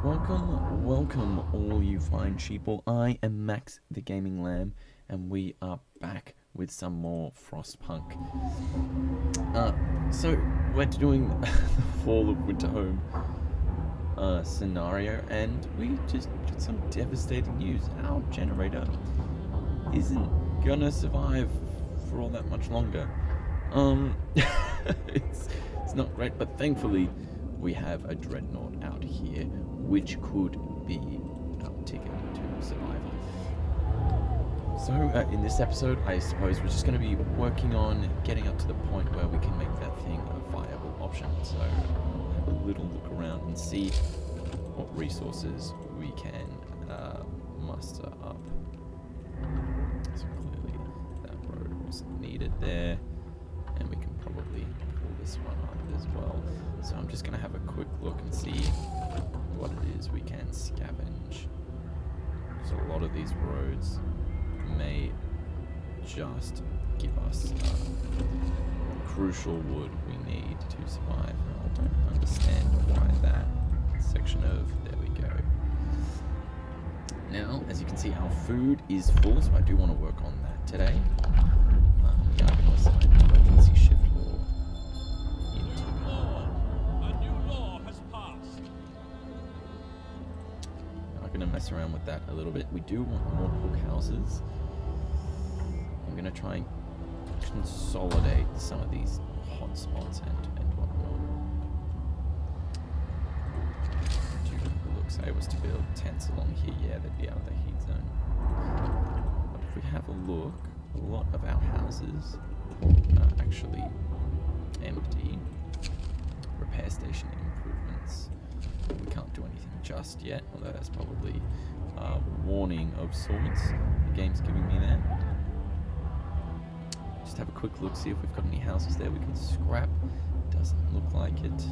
Welcome all you fine sheeple. I am Max the Gaming Lamb, and we are back with some more Frostpunk. So we're doing the Fall of Winterhome scenario, and we just got some devastating news. Our generator isn't gonna survive for all that much longer. It's not great, but thankfully we have a dreadnought out here, which could be our ticket to survival. So in this episode, I suppose we're just going to be working on getting up to the point where we can make that thing a viable option. So I'll have a little look around and see what resources we can muster up. So clearly that road was needed there, and we can probably pull this one up as well. So I'm just going to have a quick look and see what it is we can scavenge. So a lot of these roads may just give us crucial wood we need to survive. Now, I don't understand why that section of... there we go. Now, as you can see, our food is full, so I do want to work on that today. We are going to assign an emergency shift wall into I'm going to mess around with that a little bit. We do want more cook houses. I'm going to try and consolidate some of these hot spots and whatnot. It looks like it was to build tents along here. Yeah, they'd be out of the heat zone. But if we have a look, a lot of our houses are actually empty. Repair station improvements. We can't do anything just yet, although that's probably a warning of sorts the game's giving me there. Just have a quick look, see if we've got any houses there we can scrap. Doesn't look like it.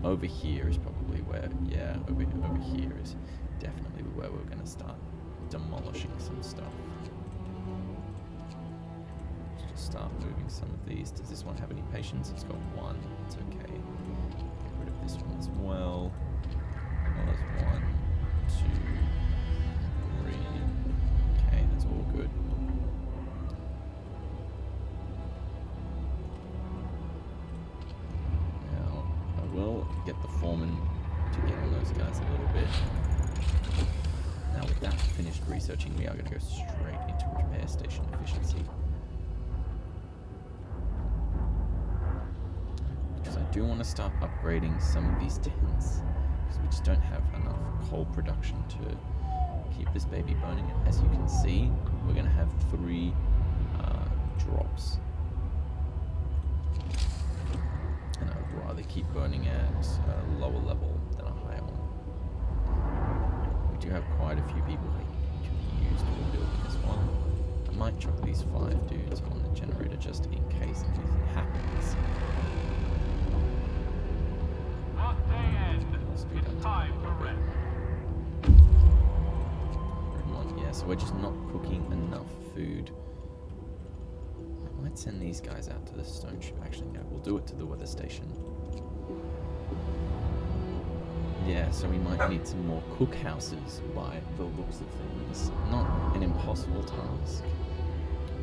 Over here is probably where, yeah, over here is definitely where we're going to start demolishing some stuff. Let's just start moving some of these. Does this one have any patience? It's got one. It's okay. Get rid of this one as well. Well, there's 1, 2, 3. Okay, that's all good. Now, I will get the foreman to get on those guys a little bit. Now, with that finished researching, we are going to go straight into repair station efficiency. Because I do want to start upgrading some of these tents. We just don't have enough coal production to keep this baby burning. And as you can see, we're going to have 3 drops. And I'd rather keep burning at a lower level than a higher one. We do have quite a few people who can use to build this one. I might chuck these 5 dudes on the generator just in case anything happens. Speed up time for rest. Yeah, so we're just not cooking enough food. I might send these guys out to the stone ship. Actually, no, we'll do it to the weather station. Yeah, so we might need some more cook houses by the looks of things. Not an impossible task.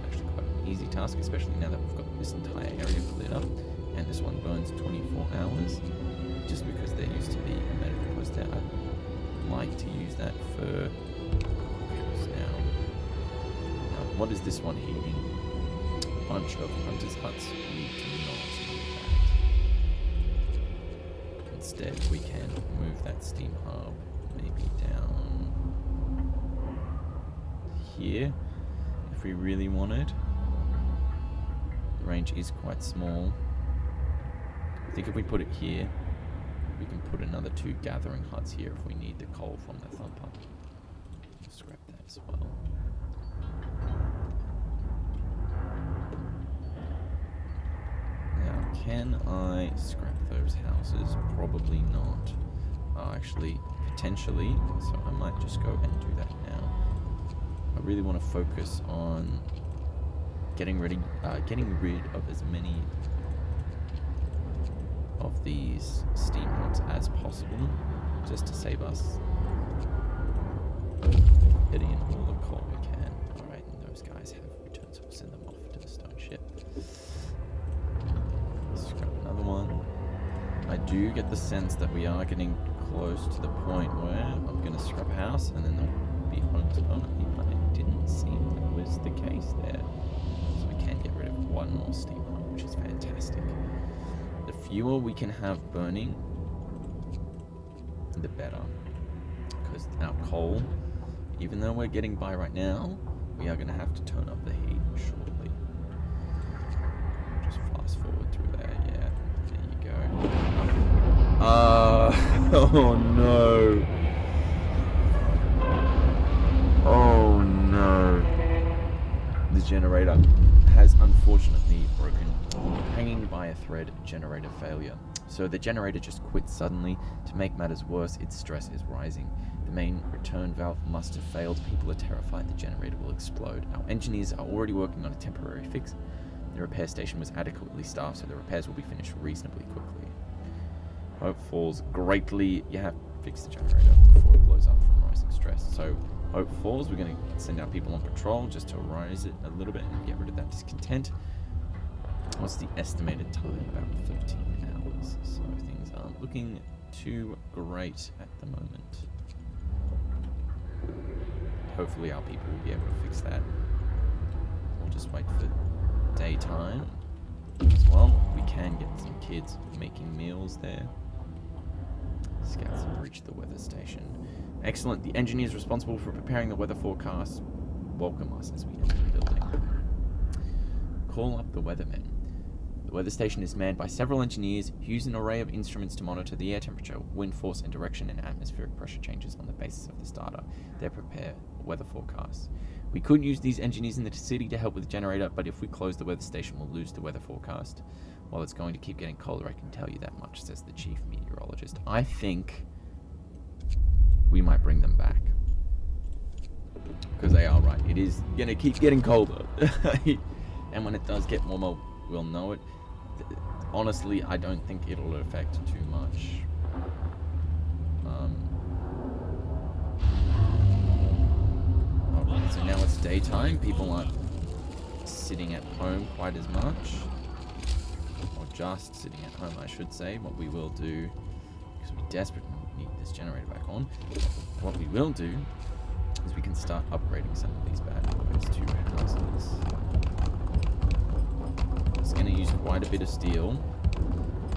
Actually quite an easy task, especially now that we've got this entire area cleared up. And this one burns 24 hours. Just because there used to be a medical post there, I'd like to use that for now. What is this one heating? A bunch of hunters' huts. We do not need that. Instead, we can move that steam hub maybe down here if we really wanted. The range is quite small. I think if we put it here, we can put another 2 gathering huts here if we need the coal from the thumper. Scrap that as well. Now, can I scrap those houses? Probably not. Actually, potentially, so I might just go and do that now. I really want to focus on getting rid of as many of these steam hubs as possible. just to save us getting in all the coal we can. Alright, and those guys have returned, so we'll send them off to the stone ship. Let's grab another one. I do get the sense that we are getting close to the point where I'm going to scrap a house and then they'll be homes permanently, but it didn't seem that was the case there. So we can get rid of one more steam home, which is fantastic. The fewer we can have burning, the better. Because our coal, even though we're getting by right now, we are going to have to turn up the heat shortly. Just fast forward through there, yeah. There you go. Oh no. Oh no. The generator has unfortunately broken. Hanging by a thread, generator failure. So the generator just quit suddenly. To make matters worse, its stress is rising. The main return valve must have failed. People are terrified the generator will explode. Our engineers are already working on a temporary fix. The repair station was adequately staffed, so the repairs will be finished reasonably quickly. Hope falls greatly. You have to fix the generator before it blows up from rising stress. So hope falls. We're going to send our people on patrol just to rise it a little bit and get rid of that discontent. What's the estimated time? About 13 hours. So things aren't looking too great at the moment. Hopefully our people will be able to fix that. We'll just wait for daytime as well. We can get some kids making meals there. Scouts have reached the weather station. Excellent. The engineers responsible for preparing the weather forecast welcome us as we enter the building. Call up the weathermen. The weather station is manned by several engineers who use an array of instruments to monitor the air temperature, wind force and direction, and atmospheric pressure changes on the basis of this data. They prepare weather forecasts. We could use these engineers in the city to help with the generator, but if we close the weather station, we'll lose the weather forecast. While it's going to keep getting colder, I can tell you that much, says the chief meteorologist. I think we might bring them back. Because they are right. It is going to keep getting colder. And when it does get warmer, we'll know it. Honestly, I don't think it'll affect too much. Alright, so now it's daytime. People aren't sitting at home quite as much. Or just sitting at home, I should say. What we will do, because we desperately need this generator back on, what we will do is we can start upgrading some of these bad boys to houses. It's going to use quite a bit of steel,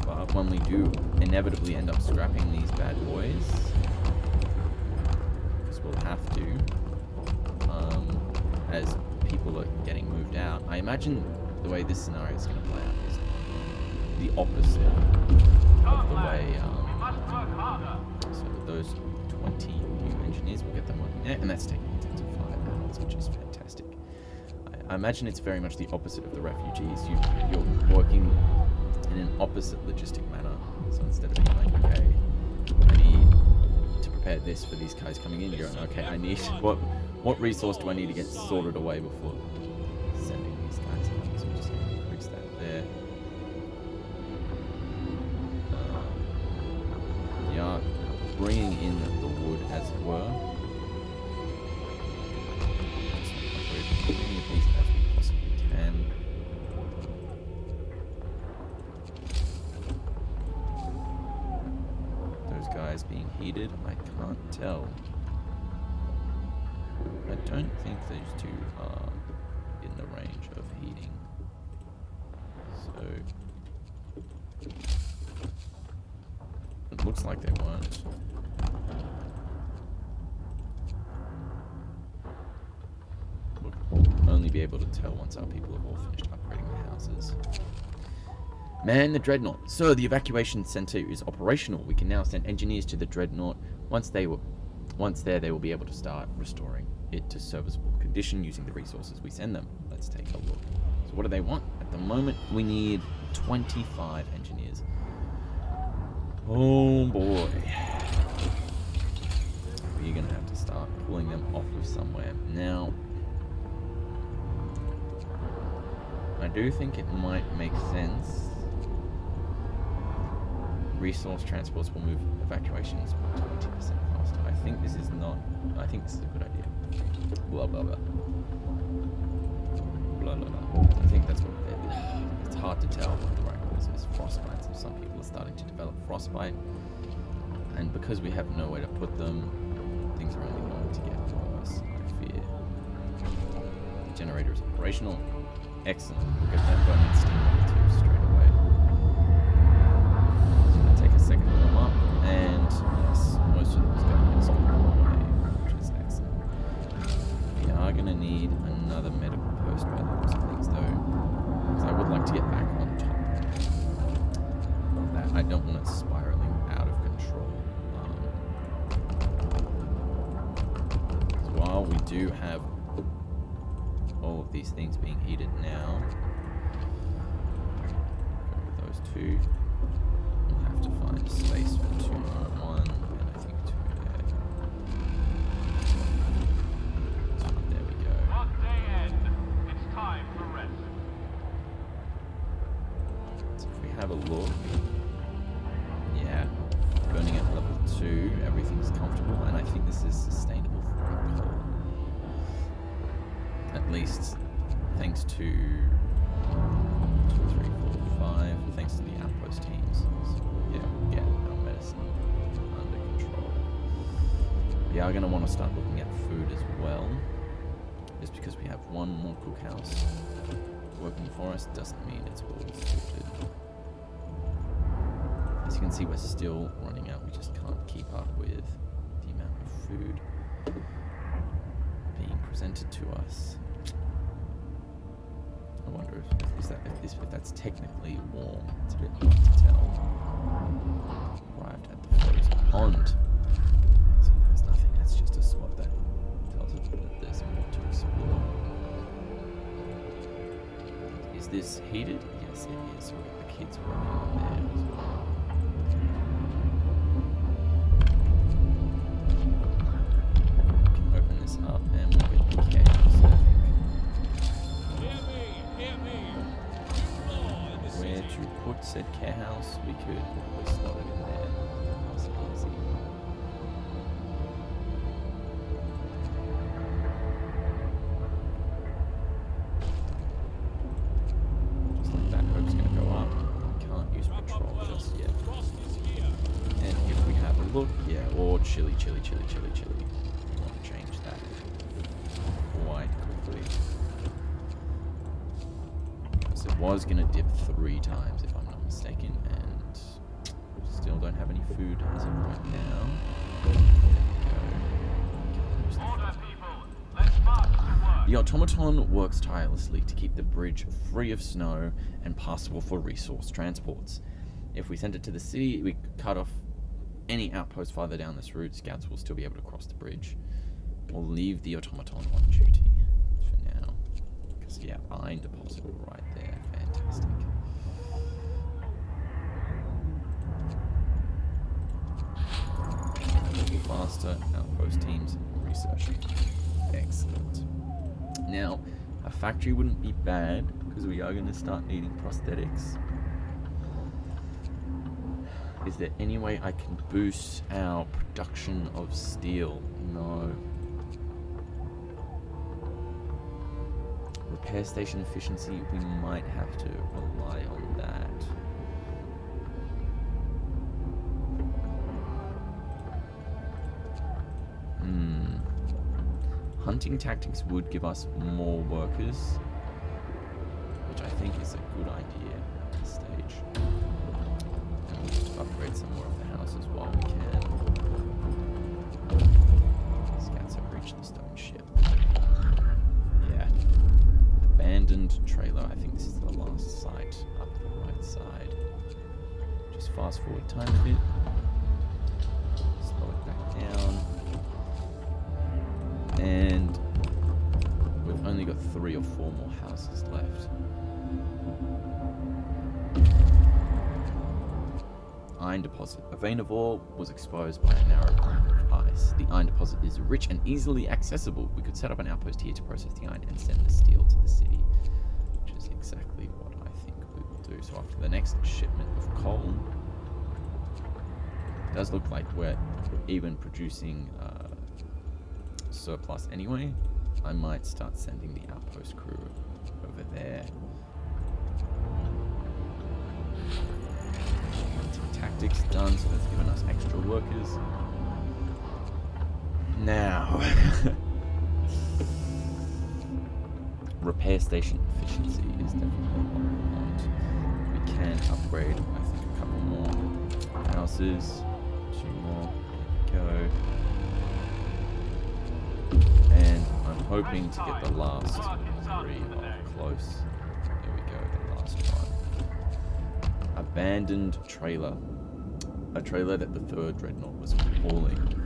but when we do inevitably end up scrapping these bad boys, because we'll have to, as people are getting moved out, I imagine the way this scenario is going to play out is the opposite of the way, so those 20 new engineers, we'll get them working there, and that's taking 10 to 5 hours, which is fantastic. I imagine it's very much the opposite of the refugees. You're working in an opposite logistic manner. So instead of being like, okay, I need to prepare this for these guys coming in, you're going, okay, I need what resource do I need to get sorted away before sending these guys out? So we're just going to increase that there. Yeah, bringing in the wood, as it were. Just upgrade as many of these as we possibly can. Those guys being heated, I can't tell. I don't think those two are in the range of heating. So it looks like they weren't. We'll only be able to tell once our people have all finished upgrading the houses. Man, the Dreadnought. So the evacuation center is operational. We can now send engineers to the Dreadnought. Once there, they will be able to start restoring it to serviceable condition using the resources we send them. Let's take a look. So what do they want? At the moment, we need 25 engineers. Oh boy. We're going to have to start pulling them off of somewhere. Now, I do think it might make sense Resource transports will move evacuations 20% faster. I think this is not. I think this is a good idea. Blah blah blah. Blah blah blah. I think that's what it's hard to tell what the right cause is. Frostbite. So some people are starting to develop frostbite, and because we have nowhere to put them, things are only going to get worse. I fear. The generator is operational. Excellent. We'll get that going in steam level 2 straight away. It's going to take a second to warm up, and yes, most of those guys go away, which is excellent. We are going to need another medical post by the looks of things, though, because I would like to get back on top of that. I don't want it spiraling out of control. While we do have all of these things being heated now, go with those two. We'll have to find space for 2 more. 1, and I think 2 there. 2, there we go. Workday end. It's time for rest. So if we have a look, yeah, burning at level 2, everything's comfortable, and I think this is sustainable for a coal. At least thanks to 2, 3, 4, 5, thanks to the outpost teams. So, yeah, we'll get our medicine under control. We are going to want to start looking at food as well. Just because we have 1 more cookhouse working for us doesn't mean it's all suited. As you can see, we're still running out. We just can't keep up with the amount of food being presented to us. I wonder if that's technically warm. It's a bit hard to tell. Arrived at the frozen pond. So there's nothing. That's just a spot that tells us that there's more to explore. Is this heated? Yes, it is. We've got the kids working on there as well. Open this up and we'll get the chaos, I think. Where to put said care house, we could probably slot it in there. Nice and easy. Just like that, hope's going to go up. We can't use patrol just yet. And if we have a look, yeah, or chili. We want to change that quite quickly. So it was going to dip 3 times if I'm not mistaken, and still don't have any food as of right now. There we go. Order, people. Let's march to work. The automaton works tirelessly to keep the bridge free of snow and passable for resource transports. If we send it to the city, we cut off any outpost farther down this route. Scouts will still be able to cross the bridge. We'll leave the automaton on duty for now. Because, yeah, iron deposit right there. Fantastic. A little faster. Outpost teams researching. Excellent. Now, a factory wouldn't be bad because we are going to start needing prosthetics. Is there any way I can boost our production of steel? No. Repair station efficiency, we might have to rely on that. Hunting tactics would give us more workers, which I think is a good idea at this stage. And we'll just upgrade some more of the houses while we can. Scouts have reached the stone ship. Yeah. Abandoned trailer. I think this is the last site up the right side. Just fast forward time a bit. Slow it back down. And we've only got 3 or 4 more houses left. Iron deposit. A vein of ore was exposed by a narrow cone of ice. The iron deposit is rich and easily accessible. We could set up an outpost here to process the iron and send the steel to the city, which is exactly what I think we will do. So after the next shipment of coal, It does look like we're even producing surplus anyway. I might start sending the outpost crew over there. Tactics done, so that's given us extra workers. Now, repair station efficiency is definitely what we want. We can upgrade, I think, a couple more houses. 2 more. There we go. And I'm hoping to get the last 3 close. There we go, the last one. Abandoned trailer. A trailer that the 3rd Dreadnought was hauling.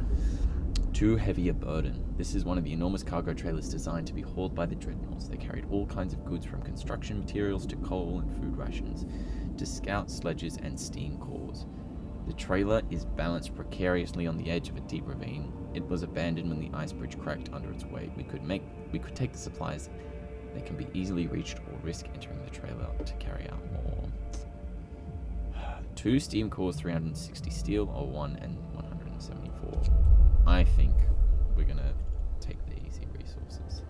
Too heavy a burden. This is one of the enormous cargo trailers designed to be hauled by the Dreadnoughts. They carried all kinds of goods from construction materials to coal and food rations, to scout sledges and steam cores. The trailer is balanced precariously on the edge of a deep ravine. It was abandoned when the ice bridge cracked under its weight. We could take the supplies that can be easily reached or risk entering the trailer to carry out more. 2 steam cores, 360 steel, or 1 and 174. I think we're gonna take the easy resources.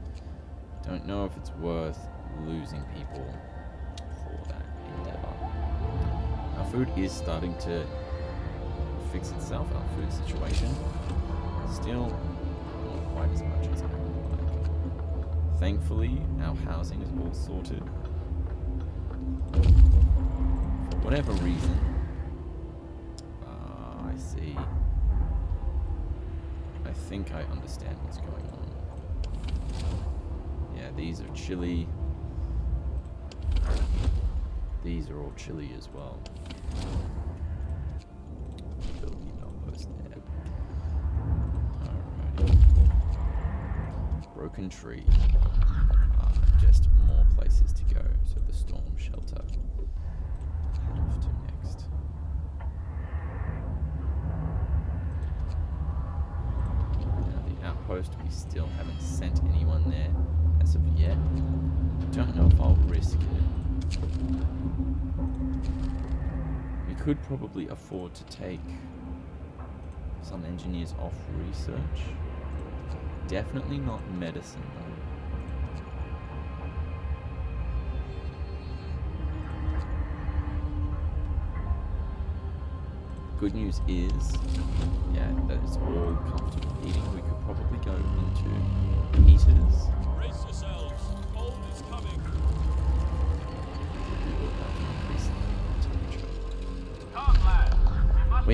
Don't know if it's worth losing people for that endeavor. Our food is starting to fix itself, our food situation. Still not quite as much as I would like. Thankfully, our housing is all sorted. For whatever reason, I see. I think I understand what's going on. Yeah, these are chilly. These are all chilly as well. Build the outpost there. Alrighty. Broken tree. Just more places to go. So the storm shelter. Head off to next. Outpost, we still haven't sent anyone there as of yet. Don't know if I'll risk it. We could probably afford to take some engineers off research. Definitely not medicine though. Good news is, yeah, that it's all comfortable eating. We could probably go into heaters. Brace yourselves. Cold is coming. We will have to increase the temperature. Come, lads.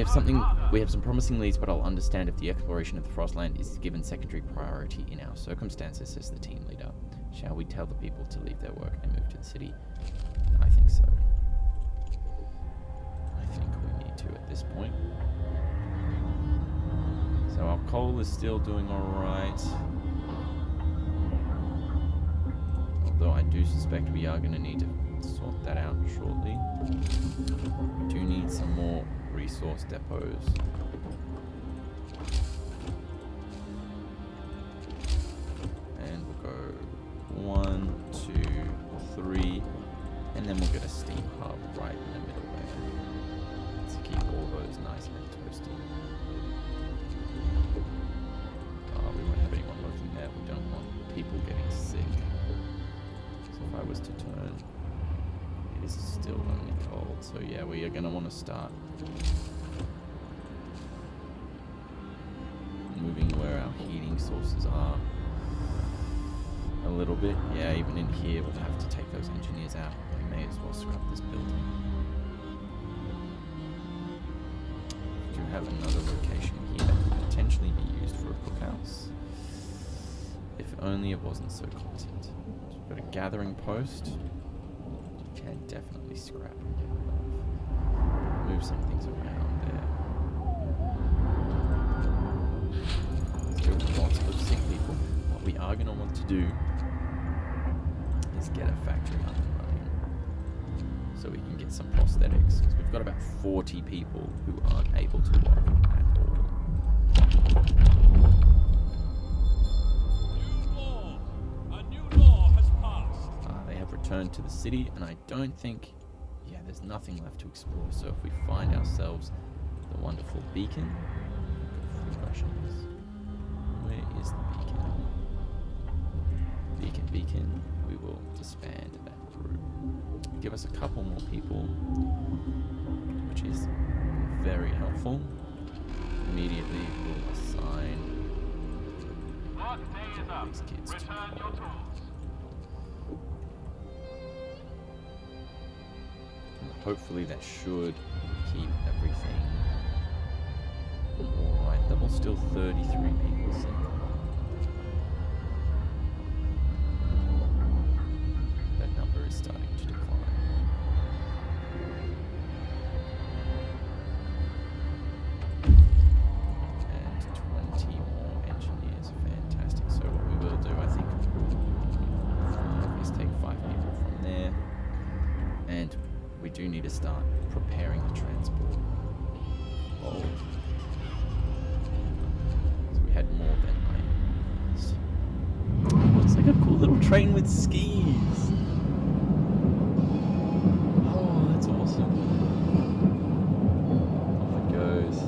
We have some promising leads, but I'll understand if the exploration of the Frostland is given secondary priority in our circumstances, says the team leader. Shall we tell the people to leave their work and move to the city? I think so. I think we need to at this point. So our coal is still doing alright. Although I do suspect we are going to need to sort that out shortly. We do need some more resource depots. And we'll go 1, 2, 3, and then we'll get a steam hub right in the middle there to keep all those nice and toasty. We won't have anyone working there. We don't want people getting sick. So if I was to turn, it is still only cold. So yeah, we are going to want to start moving where our heating sources are a little bit. Yeah, even in here we'll have to take those engineers out. We may as well scrap this building. We do have another location here that could potentially be used for a cookhouse. If only it wasn't so content. So we've got a gathering post. You can definitely scrap and get rid of. Move some things around there. Still lots of sick people. What we are going to want to do is get a factory up and running so we can get some prosthetics, because we've got about 40 people who aren't able to work at all. A new law has passed. They have returned to the city, and I don't think, yeah, there's nothing left to explore. So if we find ourselves the wonderful beacon. Food rations. Where is the beacon? Beacon. We will disband that group. Give us a couple more people, which is very helpful. Immediately we'll assign these kids to Cole. Hopefully that should keep everything alright. Level still 33 people sick. That number is starting to decline. And 20 more engineers. Fantastic. So what we will do, I think, is take 5 people from there. And we do need to start preparing the transport. Oh. So we had more than I realized. Looks like a cool little train with skis. Oh, that's awesome. Off it goes.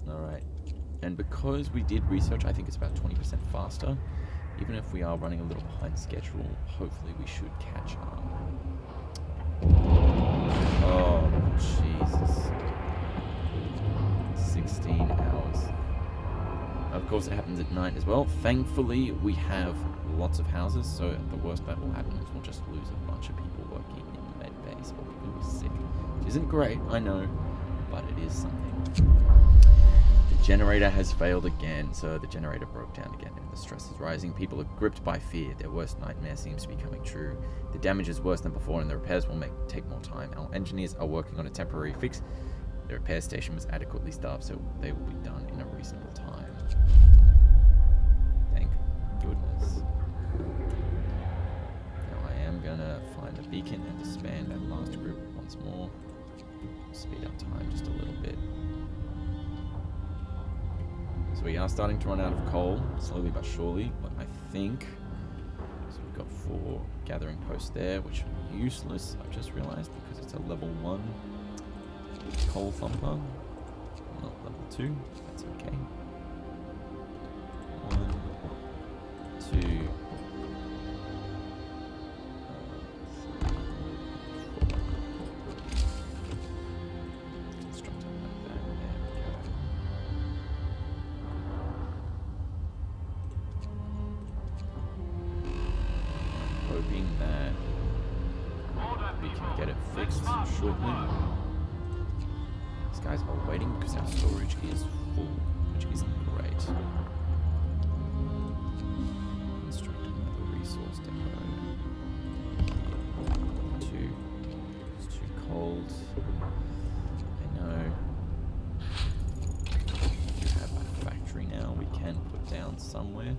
Alright. And because we did research, I think it's about 20% faster. Even if we are running a little behind schedule, hopefully we should catch up. Oh, Jesus. 16 hours. Of course, it happens at night as well. Thankfully, we have lots of houses, so the worst that will happen is we'll just lose a bunch of people working in the med base or people who are sick. Which isn't great, I know, but it is something. The generator has failed again, so the generator broke down again and the stress is rising. People are gripped by fear. Their worst nightmare seems to be coming true. The damage is worse than before and the repairs will take more time. Our engineers are working on a temporary fix. The repair station was adequately staffed, so they will be done in a reasonable time. Thank goodness. Now I am gonna find the beacon and disband that last group once more. Speed up time just a little bit. So we are starting to run out of coal, slowly but surely, but I think... So we've got 4 gathering posts there, which are useless, I've just realized, because it's a level 1 coal thumper, not level 2, that's okay. 1, 2... hoping that we can get it fixed shortly. These guys are waiting because our storage is full, which isn't great. Construct another resource depot. Here. 2. It's too cold. I know. We have a factory now we can put down somewhere.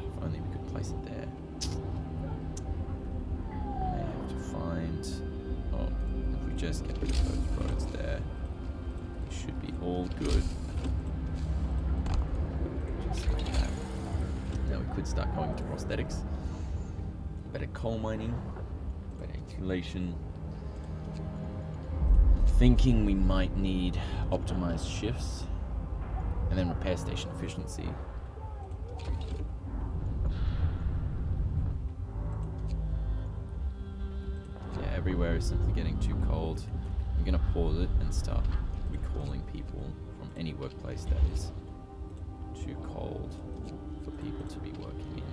If only we could place it there. May have to find... Oh, if we just get rid of those roads there, it should be all good. Just like that. Now we could start going to prosthetics. Better coal mining. Better insulation. Thinking we might need optimized shifts. And then repair station efficiency. Everywhere is simply getting too cold. I'm going to pause it and start recalling people from any workplace that is too cold for people to be working in.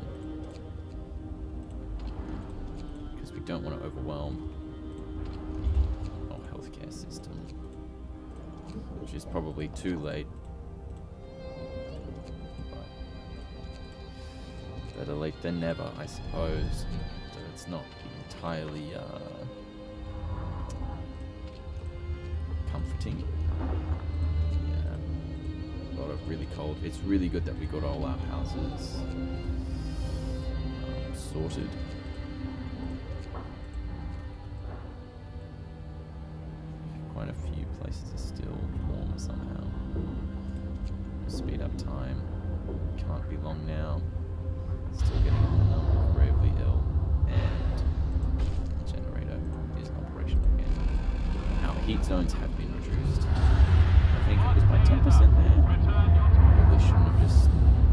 Because we don't want to overwhelm our healthcare system. Which is probably too late. But better late than never, I suppose. So it's not entirely comforting. Yeah, a lot of really cold. It's really good that we got all our houses sorted. Quite a few places are still warm somehow. Speed up time. Can't be long now. Still getting a number of gravely ill. And heat zones have been reduced. I think it was by 10% there. Probably shouldn't have just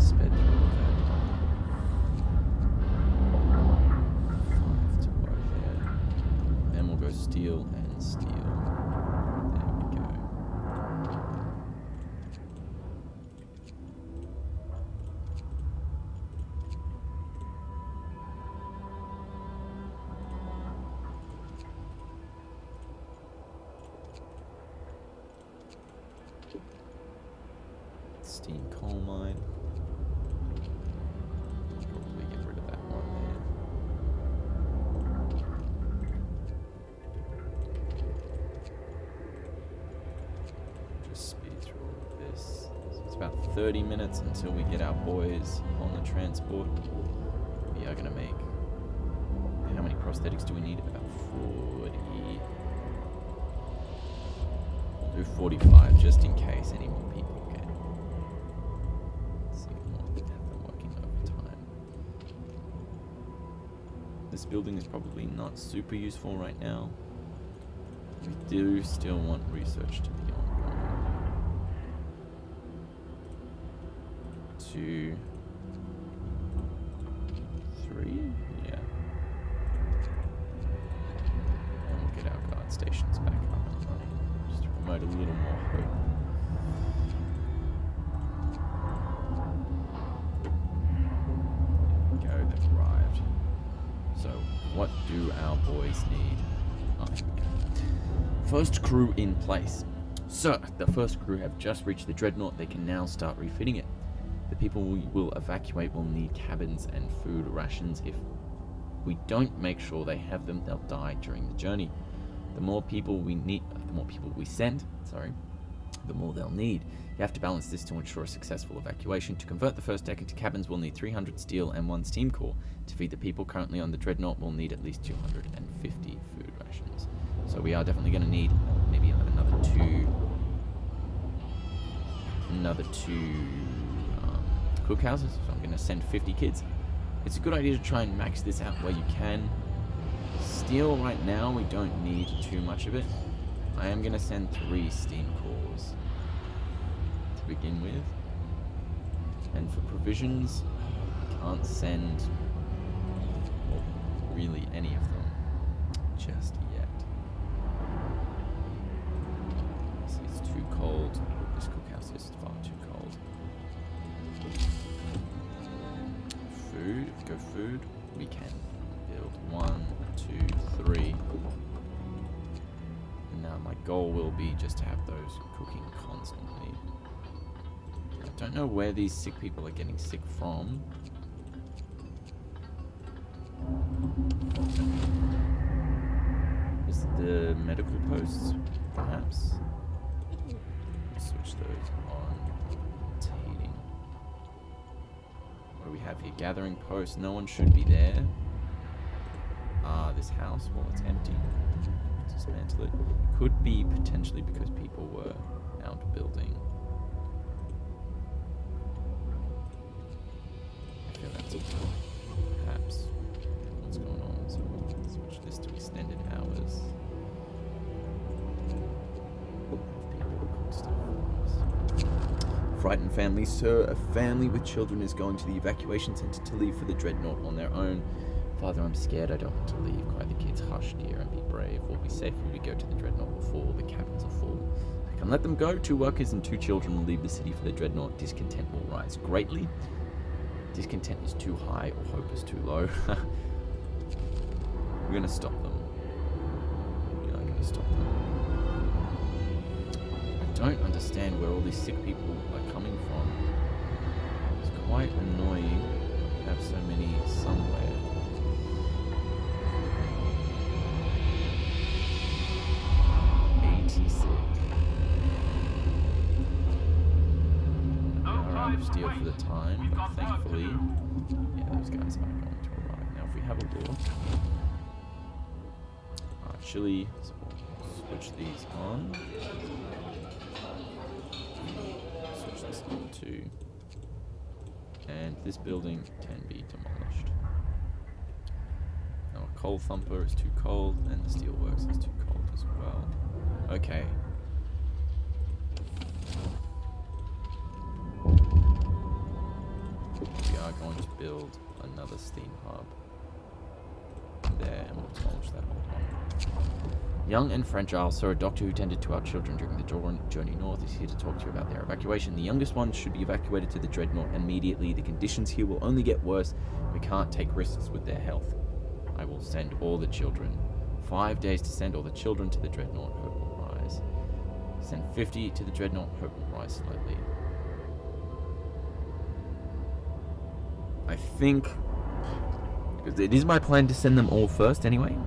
sped through all that. 5 to go there. Then we'll go steel and steel. There we go. Steam coal mine. Probably get rid of that one there. Just speed through all of this. So it's about 30 minutes until we get our boys on the transport. We are going to make... How many prosthetics do we need? About 40. We'll do 45 just in case any more people get. See more have them working overtime. This building is probably not super useful right now. We do still want research to be ongoing. 2, 3, yeah. And we'll get our guard stations back up and running. Just to promote a little more hope. There we go, they've arrived. So, what do our boys need? Oh, here we go. First crew in place. Sir, the first crew have just reached the dreadnought. They can now start refitting it. The people we will evacuate will need cabins and food rations. If we don't make sure they have them, they'll die during the journey. The more people we send, the more they'll need. You have to balance this to ensure a successful evacuation. To convert the first deck into cabins, we'll need 300 steel and 1 steam core. To feed the people currently on the dreadnought, we'll need at least 250 food rations. So we are definitely going to need maybe another two cookhouses. So I'm going to send 50 kids. It's a good idea to try and max this out where you can. Steel right now, we don't need too much of it. I am going to send 3 steam cores to begin with. And for provisions, can't send really any of them just yet. This is too cold. This cookhouse is far too cold. Food, if we go food, we can build 1, 2, 3. And now my goal will be just to have those cooking constantly. I don't know where these sick people are getting sick from. Is it the medical posts, perhaps? Switch those on to heating. What do we have here? Gathering post. No one should be there. This house, well, it's empty. Dismantle it. Could be potentially because people were out building. I feel that's perhaps what's going on. So we'll switch this to extended hours. Frightened family, sir. A family with children is going to the evacuation center to leave for the dreadnought on their own. Father, I'm scared. I don't want to leave. Cry the kids. Hush, dear, and be brave. We'll be safe when we go to the dreadnought before the cabins are full. I can let them go. 2 workers and 2 children will leave the city for the dreadnought. Discontent will rise greatly. Discontent is too high or hope is too low. We're going to stop them. We are going to stop them. I don't understand where all these sick people are coming from. It's quite annoying to have so many somewhere. 86. We are out of steel for the time, but thankfully, yeah, those guys are going to arrive. Now, if we have a look, chili, so we'll switch these on. Switch this on too. And this building can be demolished. Now, a coal thumper is too cold, and the steelworks is too cold as well. Okay. We are going to build another steam hub there, and we'll demolish that old one. Young and fragile, so a doctor who tended to our children during the journey north is here to talk to you about their evacuation. The youngest one should be evacuated to the Dreadnought immediately. The conditions here will only get worse. We can't take risks with their health. I will send all the children. 5 days to send all the children to the Dreadnought. Hope will rise. Send 50 to the Dreadnought. Hope will rise slowly. I think, because it is my plan to send them all first anyway.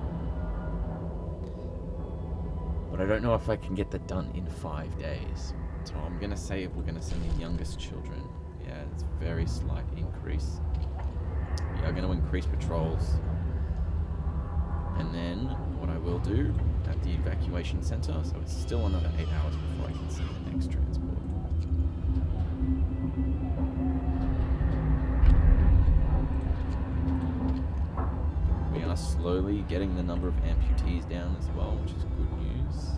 But I don't know if I can get that done in 5 days. So I'm going to say we're going to send the youngest children. Yeah, it's a very slight increase. We are going to increase patrols. And then what I will do at the evacuation center, so it's still another 8 hours before I can send the next transport. We are slowly getting the number of amputees down as well, which is good news.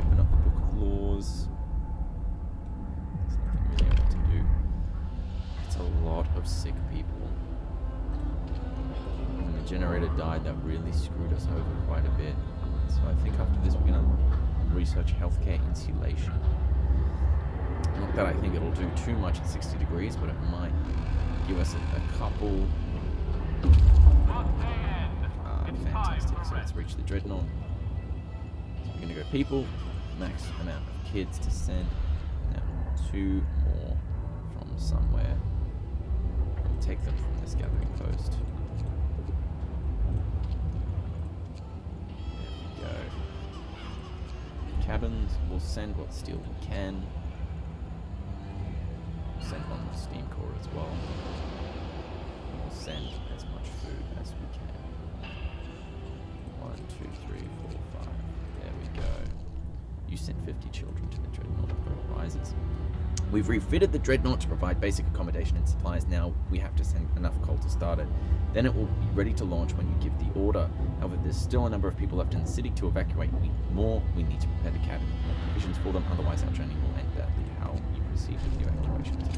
Open up the Book of Laws. There's nothing really else to do. It's a lot of sick people. When the generator died, that really screwed us over quite a bit. So I think after this we're going to research healthcare insulation. Not that I think it'll do too much at 60 degrees, but it might give us a couple... fantastic. So let's reach the Dreadnought. So we're going to go people, max amount of kids to send. Now 2 more from somewhere. We'll take them from this gathering post. There we go. Cabins, we'll send what steel we can. We'll send one with steam core as well. We'll send as much food as we can. 1, 2, 3, 4, 5. There we go. You sent 50 children to the Dreadnought. It rises. We've refitted the Dreadnought to provide basic accommodation and supplies. Now we have to send enough coal to start it. Then it will be ready to launch when you give the order. However, there's still a number of people left in the city to evacuate. We need to prepare the cabin. More provisions for them, otherwise our journey will end badly. How you proceed with the evacuations.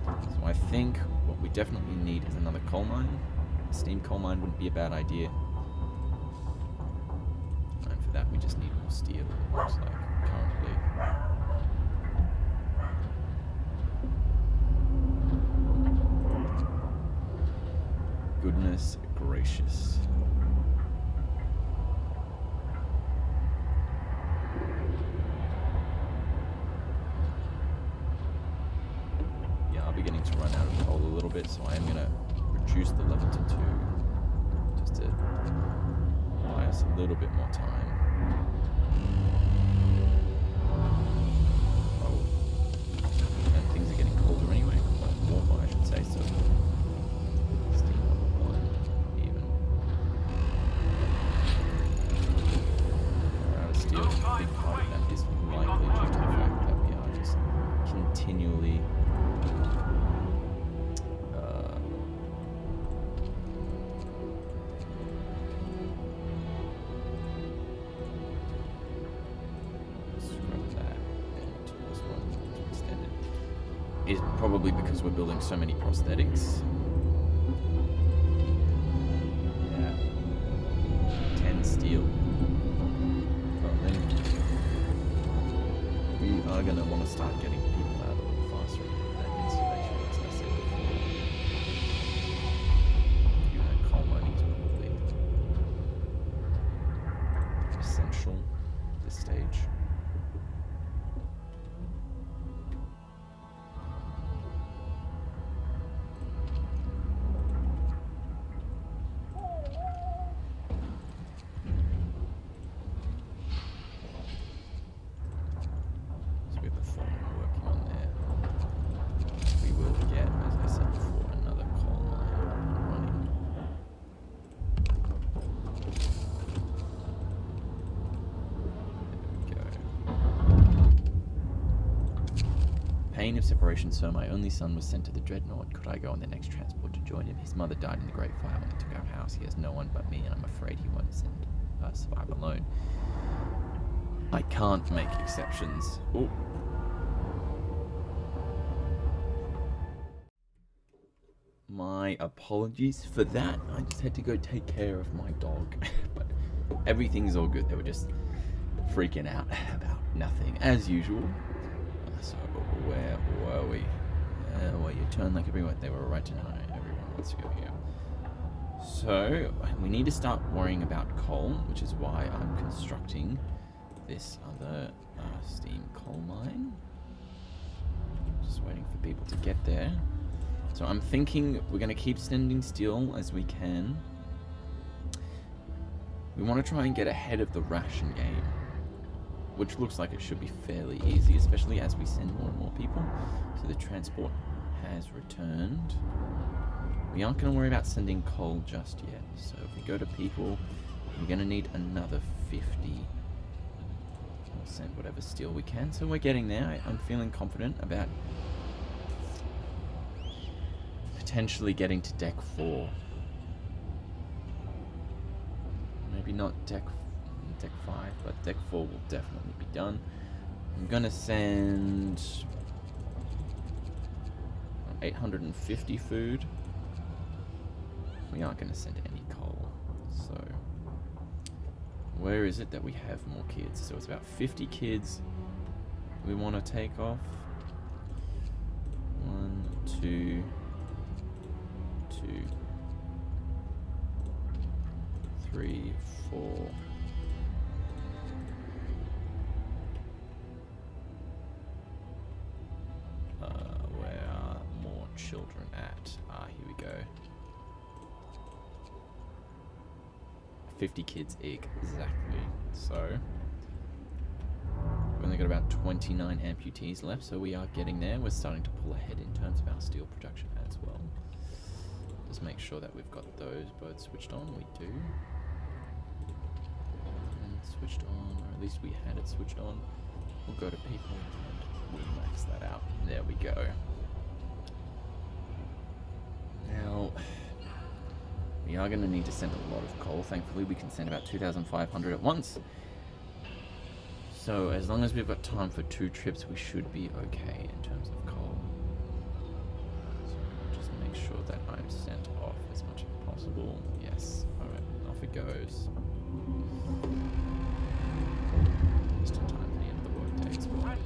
So I think what we definitely need is another coal mine. A steam coal mine wouldn't be a bad idea. And for that we just need more steel, it looks like, currently. Goodness gracious. Yeah, I'm beginning to run out of coal a little bit, so I am going to reduce the level to 2 just to buy us a little bit more time. Oh, and things are getting colder anyway, warmer I should say, so steam level 1 even. We're out of steel. A big part of that is likely due to the fact that we are just continually is probably because we're building so many prosthetics. Yeah. 10 steel. Well, then we are going to want to start getting people out a little faster into that insulation, as I said before. Even that coal mining is probably essential at this stage. Pain of separation, sir. My only son was sent to the Dreadnought. Could I go on the next transport to join him? His mother died in the Great Fire when they took our house. He has no one but me, and I'm afraid he won't survive alone. I can't make exceptions. Oh. My apologies for that. I just had to go take care of my dog. But everything's all good. They were just freaking out about nothing, as usual. So, where were we? Well, you turn like everyone. They were right tonight. Everyone wants to go here. So, we need to start worrying about coal, which is why I'm constructing this other steam coal mine. Just waiting for people to get there. So I'm thinking we're going to keep standing still as we can. We want to try and get ahead of the ration game, which looks like it should be fairly easy, especially as we send more and more people. So the transport has returned. We aren't going to worry about sending coal just yet. So if we go to people, we're going to need another 50. We'll send whatever steel we can. So we're getting there. I'm feeling confident about potentially getting to deck 4. Maybe not deck 5, but deck 4 will definitely be done. I'm gonna send 850 food. We aren't gonna send any coal. So where is it that we have more kids? So it's about 50 kids we want to take off. 1, 2, 3, 4. Where are more children at? Here we go. 50 kids exactly. So we've only got about 29 amputees left, so we are getting there. We're starting to pull ahead in terms of our steel production as well. Just make sure that we've got those both switched on. We do. And switched on, or at least we had it switched on. We'll go to people and we'll max that out. There we go. Now, we are going to need to send a lot of coal. Thankfully, we can send about 2,500 at once. So, as long as we've got time for 2 trips, we should be okay in terms of coal. So, just make sure that I'm sent off as much as possible. Yes. Alright, off it goes. Just in time for the end of the workday as well.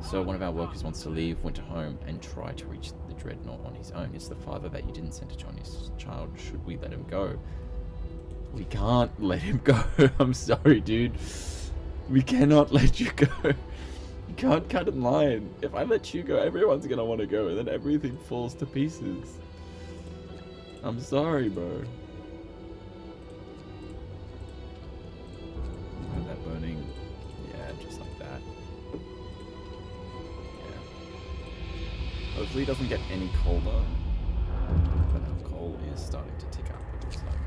So one of our workers wants to leave Winterhome and try to reach the Dreadnought on his own. It's the father that you didn't send to join his child. Should we let him go? We can't let him go. I'm sorry, dude. We cannot let you go. You can't cut in line. If I let you go, everyone's gonna want to go, and then everything falls to pieces. I'm sorry, bro. Look at that burning. Yeah, just like that. Hopefully it doesn't get any colder, but our coal is starting to tick up, it looks like.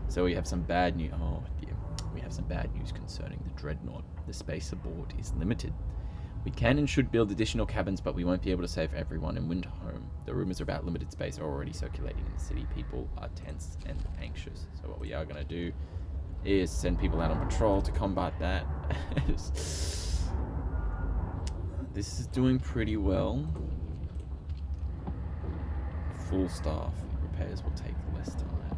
So we have some bad news. Oh dear. We have some bad news concerning the Dreadnought. The space aboard is limited. We can and should build additional cabins, but we won't be able to save everyone in Winterhome. The rumors about limited space are already circulating in the city. People are tense and anxious. So what we are going to do is send people out on patrol to combat that. This is doing pretty well. Full staff repairs will take less time.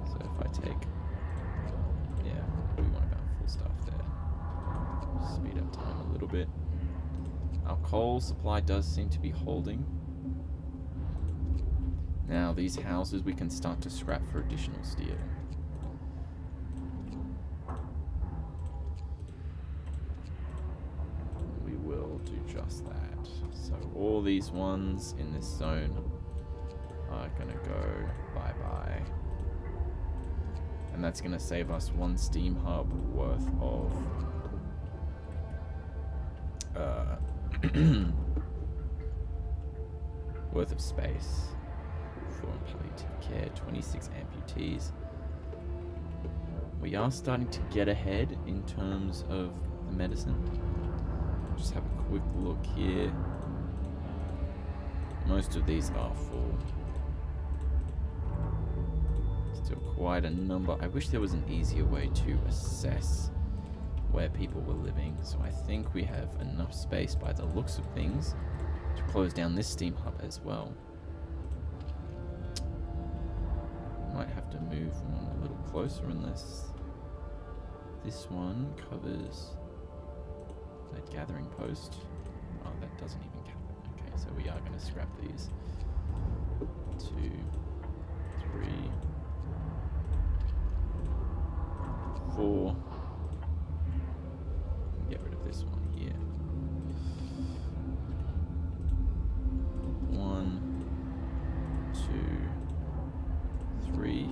So if I take, yeah, we want about full staff there. Speed up time a little bit. Our coal supply does seem to be holding. Now these houses we can start to scrap for additional steel. We will do just that. So all these ones in this zone are gonna go bye-bye. And that's gonna save us 1 steam hub worth of worth of space for palliative care. 26 amputees. We are starting to get ahead in terms of the medicine. Just have a quick look here. Most of these are full. Still quite a number. I wish there was an easier way to assess where people were living. So I think we have enough space by the looks of things to close down this steam hub as well. Might have to move one a little closer unless this one covers that gathering post. Oh, that doesn't even cover it. Okay, so we are going to scrap these. 2, 3, 4. Get rid of this one here. 1, 2, 3,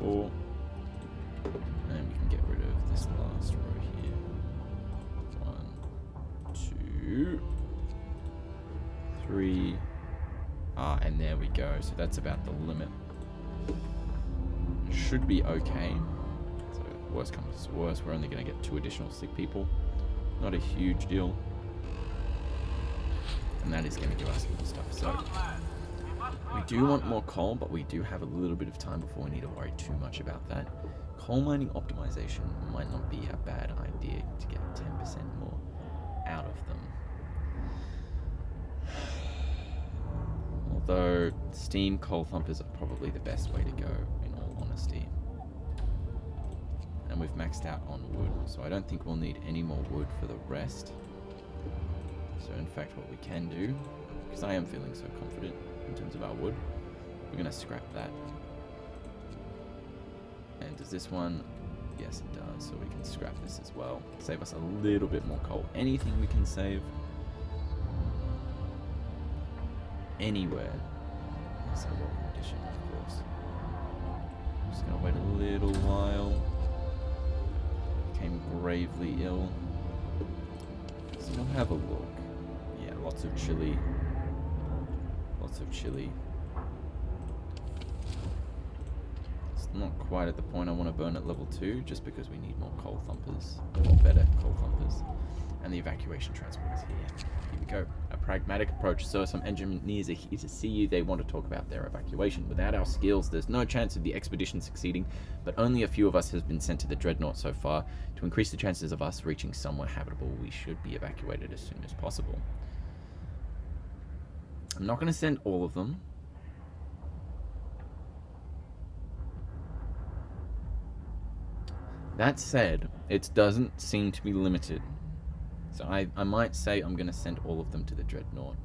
4. And we can get rid of this last row here. 1, 2, 3. And there we go. So that's about the limit. Should be okay. So worst comes to worst, we're only going to get 2 additional sick people. Not a huge deal. And that is going to give us more stuff. So we do want more coal, but we do have a little bit of time before we need to worry too much about that. Coal mining optimization might not be a bad idea to get 10% more out of them. Although steam coal thumpers are probably the best way to go, in all honesty. And we've maxed out on wood, so I don't think we'll need any more wood for the rest. So in fact what we can do, because I am feeling so confident in terms of our wood, we're going to scrap that. And does this one? Yes it does, so we can scrap this as well. Save us a little bit more coal. Anything we can save anywhere is a welcome addition, of course. I'm just going to wait a little while. Became gravely ill. So we'll have a look. Yeah, lots of chili. Lots of chili. It's not quite at the point I want to burn at level 2, just because we need more coal thumpers. Or better coal thumpers. And the evacuation transport is here. Here we go. A pragmatic approach. So some engineers are here to see you. They want to talk about their evacuation. Without our skills, there's no chance of the expedition succeeding, but only a few of us has been sent to the Dreadnought so far. To increase the chances of us reaching somewhere habitable, we should be evacuated as soon as possible. I'm not going to send all of them. That said, it doesn't seem to be limited. So I might say I'm going to send all of them to the Dreadnought.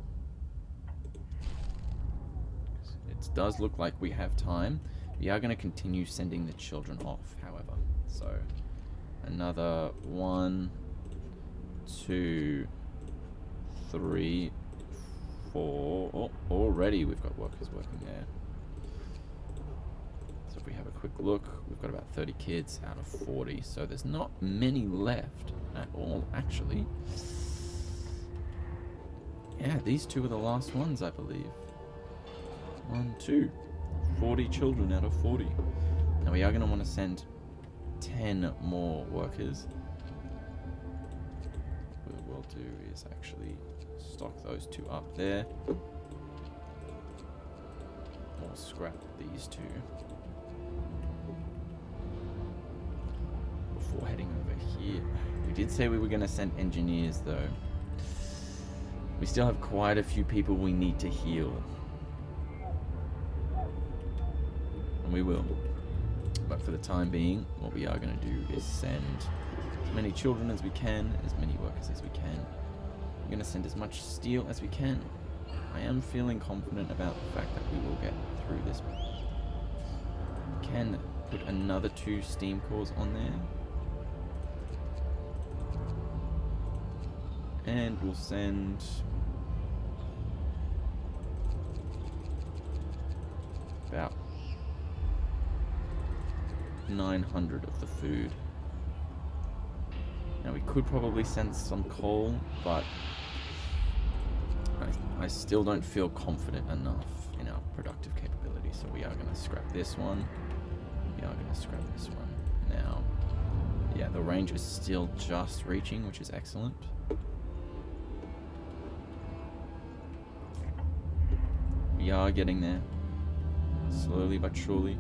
It does look like we have time. We are going to continue sending the children off, however. So another 1, 2, 3, 4. Oh, already we've got workers working there. So if we have a quick look, we've got about 30 kids out of 40. So there's not many left at all, actually. Yeah, these 2 are the last ones, I believe. 1, 2. 40 children out of 40. Now we are going to want to send 10 more workers. What we'll do is actually stock those 2 up there. Or scrap these 2 before heading over here. We did say we were going to send engineers though. We still have quite a few people we need to heal. And we will. But for the time being, what we are going to do is send as many children as we can, as many workers as we can. We're going to send as much steel as we can. I am feeling confident about the fact that we will get through this. We can put another 2 steam cores on there. And we'll send about 900 of the food. Now we could probably send some coal, but I still don't feel confident enough in our productive capability, so we are going to scrap this one. We are going to scrap this one. Now, yeah, the range is still just reaching, which is excellent. We are getting there, slowly but surely.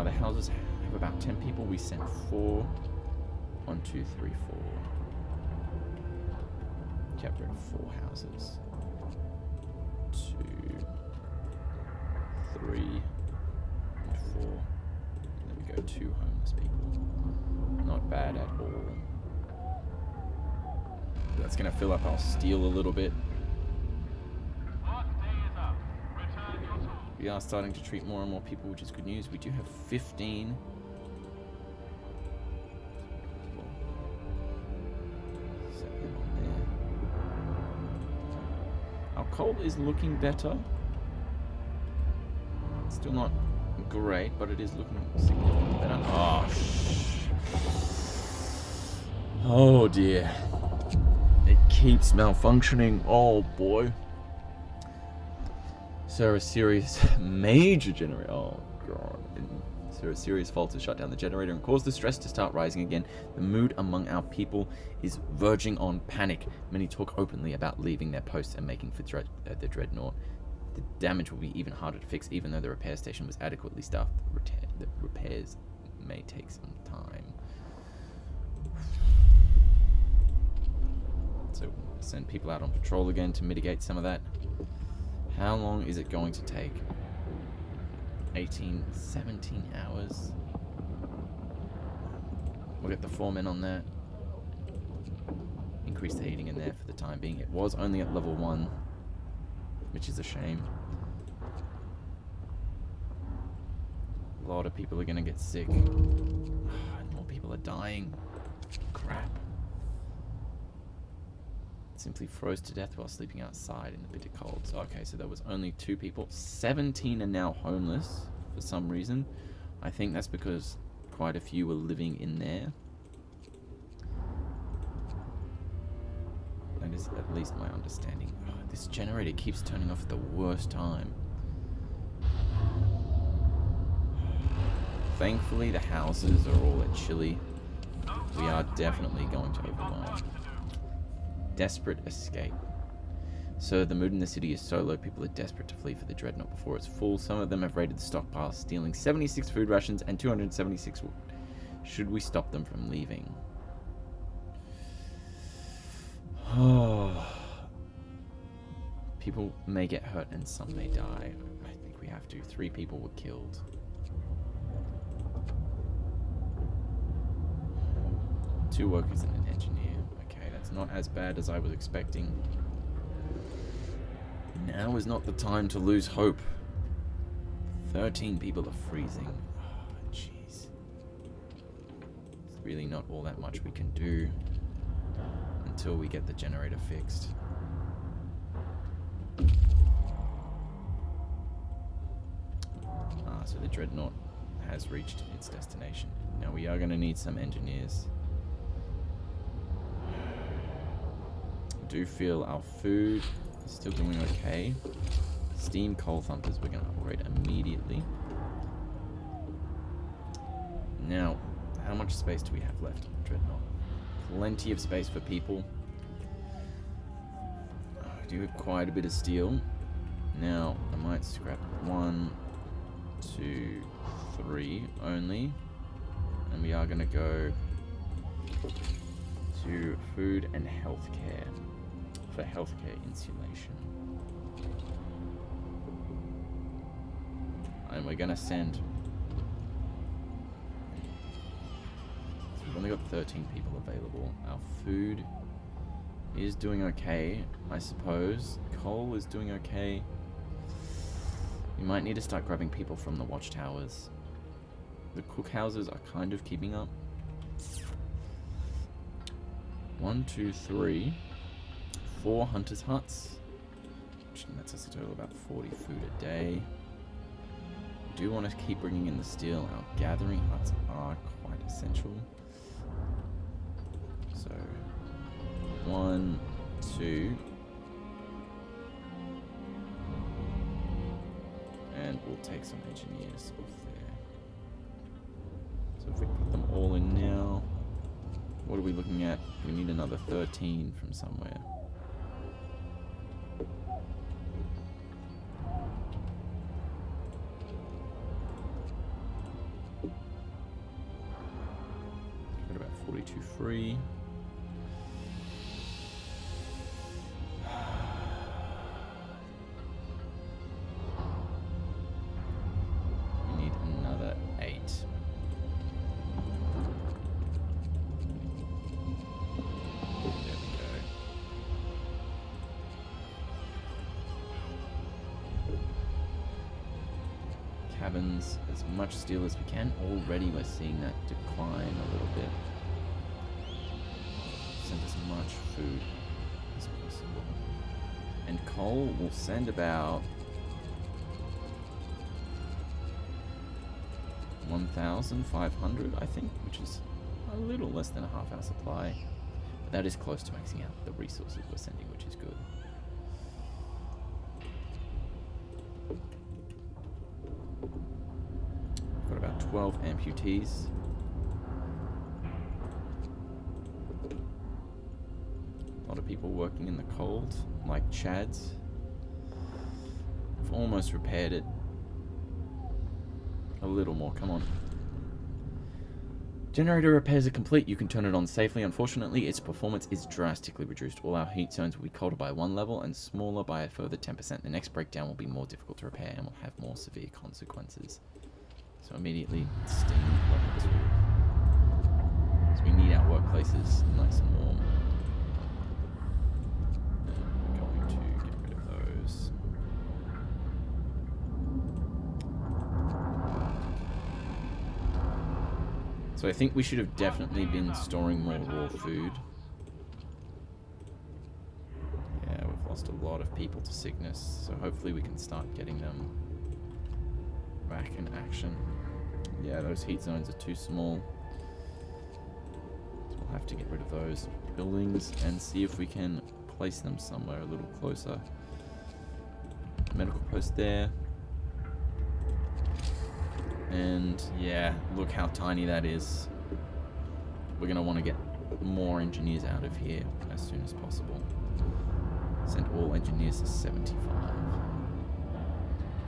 Now the houses have about 10 people. We sent 4. 1, 2, 3, 4. Get rid of 4 houses. 2, 3, and 4. There we go, 2 homeless people. Not bad at all. That's gonna fill up our steel a little bit. We are starting to treat more and more people, which is good news. We do have 15. Set them on there. Our coal is looking better. It's still not great, but it is looking significantly better. Oh dear. It keeps malfunctioning. Oh boy. So a serious major generator. Oh god. So a serious fault to shut down the generator and cause the stress to start rising again. The mood among our people is verging on panic. Many talk openly about leaving their posts and making for the dreadnought. The damage will be even harder to fix, even though the repair station was adequately staffed. The repairs may take some time. So send people out on patrol again to mitigate some of that. How long is it going to take? 18, 17 hours. We'll get the 4 men on that. Increase the heating in there for the time being. It was only at level 1, which is a shame. A lot of people are going to get sick. And more people are dying. Crap. Simply froze to death while sleeping outside in the bitter cold. So, okay, so there was only 2 people. 17 are now homeless for some reason. I think that's because quite a few were living in there. That is at least my understanding. Oh, this generator keeps turning off at the worst time. Thankfully, the houses are all at chilly. We are definitely going to overwhelm. Desperate escape. So the mood in the city is so low, people are desperate to flee for the dreadnought before it's full. Some of them have raided the stockpile, stealing 76 food rations and 276 wood. Should we stop them from leaving? Oh. People may get hurt and some may die. I think we have to. 3 people were killed. 2 workers and an engineer. It's not as bad as I was expecting. Now is not the time to lose hope. 13 people are freezing. Oh, jeez. There's really not all that much we can do until we get the generator fixed. So the dreadnought has reached its destination. Now we are going to need some engineers. Do feel our food is still doing okay. Steam coal thumpers we're going to upgrade immediately. Now, how much space do we have left on the dreadnought? Plenty of space for people. I do have quite a bit of steel. Now, I might scrap 1, 2, 3 only. And we are going to go to food and healthcare. For healthcare insulation. And we're gonna send... So we've only got 13 people available. Our food is doing okay, I suppose. Coal is doing okay. We might need to start grabbing people from the watchtowers. The cookhouses are kind of keeping up. 1, 2, 3... 4 hunters' huts, which lets us a total of about 40 food a day. We do want to keep bringing in the steel. Our gathering huts are quite essential. So, 1, 2, and we'll take some engineers off there. So if we put them all in now, what are we looking at? We need another 13 from somewhere. 42 free. We need another 8. There we go. Cabins, as much steel as we can. Already we're seeing that decline a little bit. Send as much food as possible. And coal will send about 1,500, I think, which is a little less than a half our supply. But that is close to maxing out the resources we're sending, which is good. Got about 12 amputees. A lot of people working in the cold, like Chads. I've almost repaired it. A little more, come on. Generator repairs are complete. You can turn it on safely. Unfortunately, its performance is drastically reduced. All our heat zones will be colder by 1 level and smaller by a further 10%. The next breakdown will be more difficult to repair and will have more severe consequences. So immediately, steam level 2. So we need our workplaces nice and warm. We're going to get rid of those. So I think we should have definitely been storing more raw food. Yeah, we've lost a lot of people to sickness, so hopefully we can start getting them back in action. Yeah, those heat zones are too small. So we'll have to get rid of those buildings and see if we can place them somewhere a little closer. Medical post there. And yeah, look how tiny that is. We're going to want to get more engineers out of here as soon as possible. Send all engineers to 75.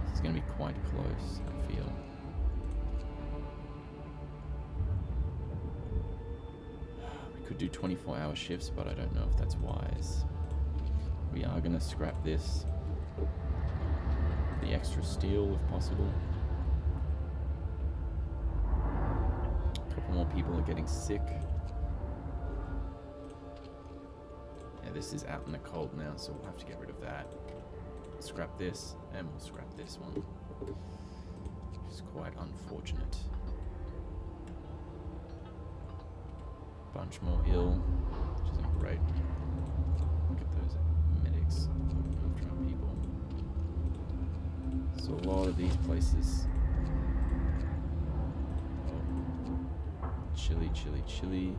This is going to be quite close, I feel. We could do 24-hour shifts, but I don't know if that's wise. We are going to scrap this. The extra steel, if possible. More people are getting sick. Yeah, this is out in the cold now, so we'll have to get rid of that. Scrap this, and we'll scrap this one. Which is quite unfortunate. Bunch more ill, which isn't great. Look at those medics looking after our people. So a lot of these places. Chilly, chilly, chilly.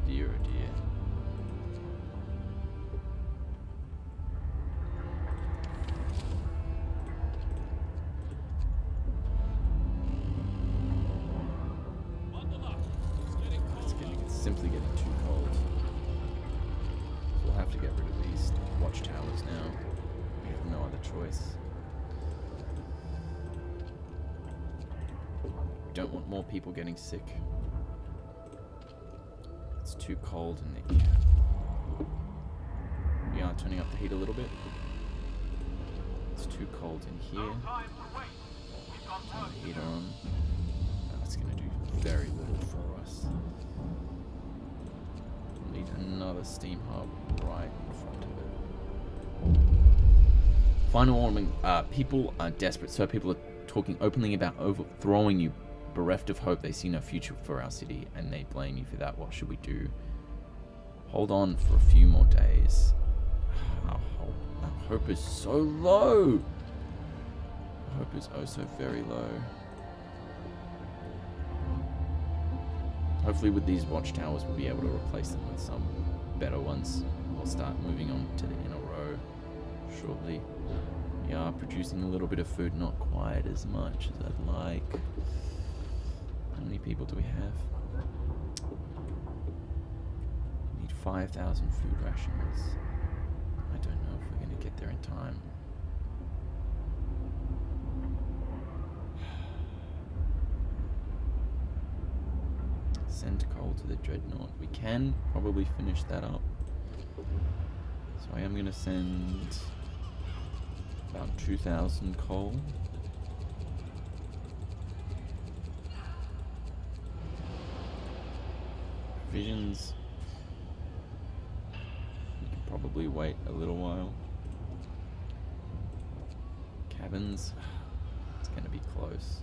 Dear, oh dear. It's simply getting too cold. So we'll have to get rid of these watchtowers now. We have no other choice. Don't want more people getting sick. It's too cold in the air. We are turning up the heat a little bit. It's too cold in here. Turn the heater on. That's going to do very little for us. We'll need another steam hub right in front of it. Final warning, people are desperate, so people are talking openly about overthrowing you. Bereft of hope, they see no future for our city, and they blame you for that. What should we do? Hold on for a few more days. Our hope is so low. Our hope is oh so very low. Hopefully with these watchtowers we'll be able to replace them with some better ones. We'll start moving on to the inner row shortly. We are producing a little bit of food, not quite as much as I'd like. How many people do we have? We need 5,000 food rations. I don't know if we're going to get there in time. send coal to the dreadnought. We can probably finish that up. So I am going to send about 2,000 coal. Provisions. We can probably wait a little while. Cabins. It's going to be close.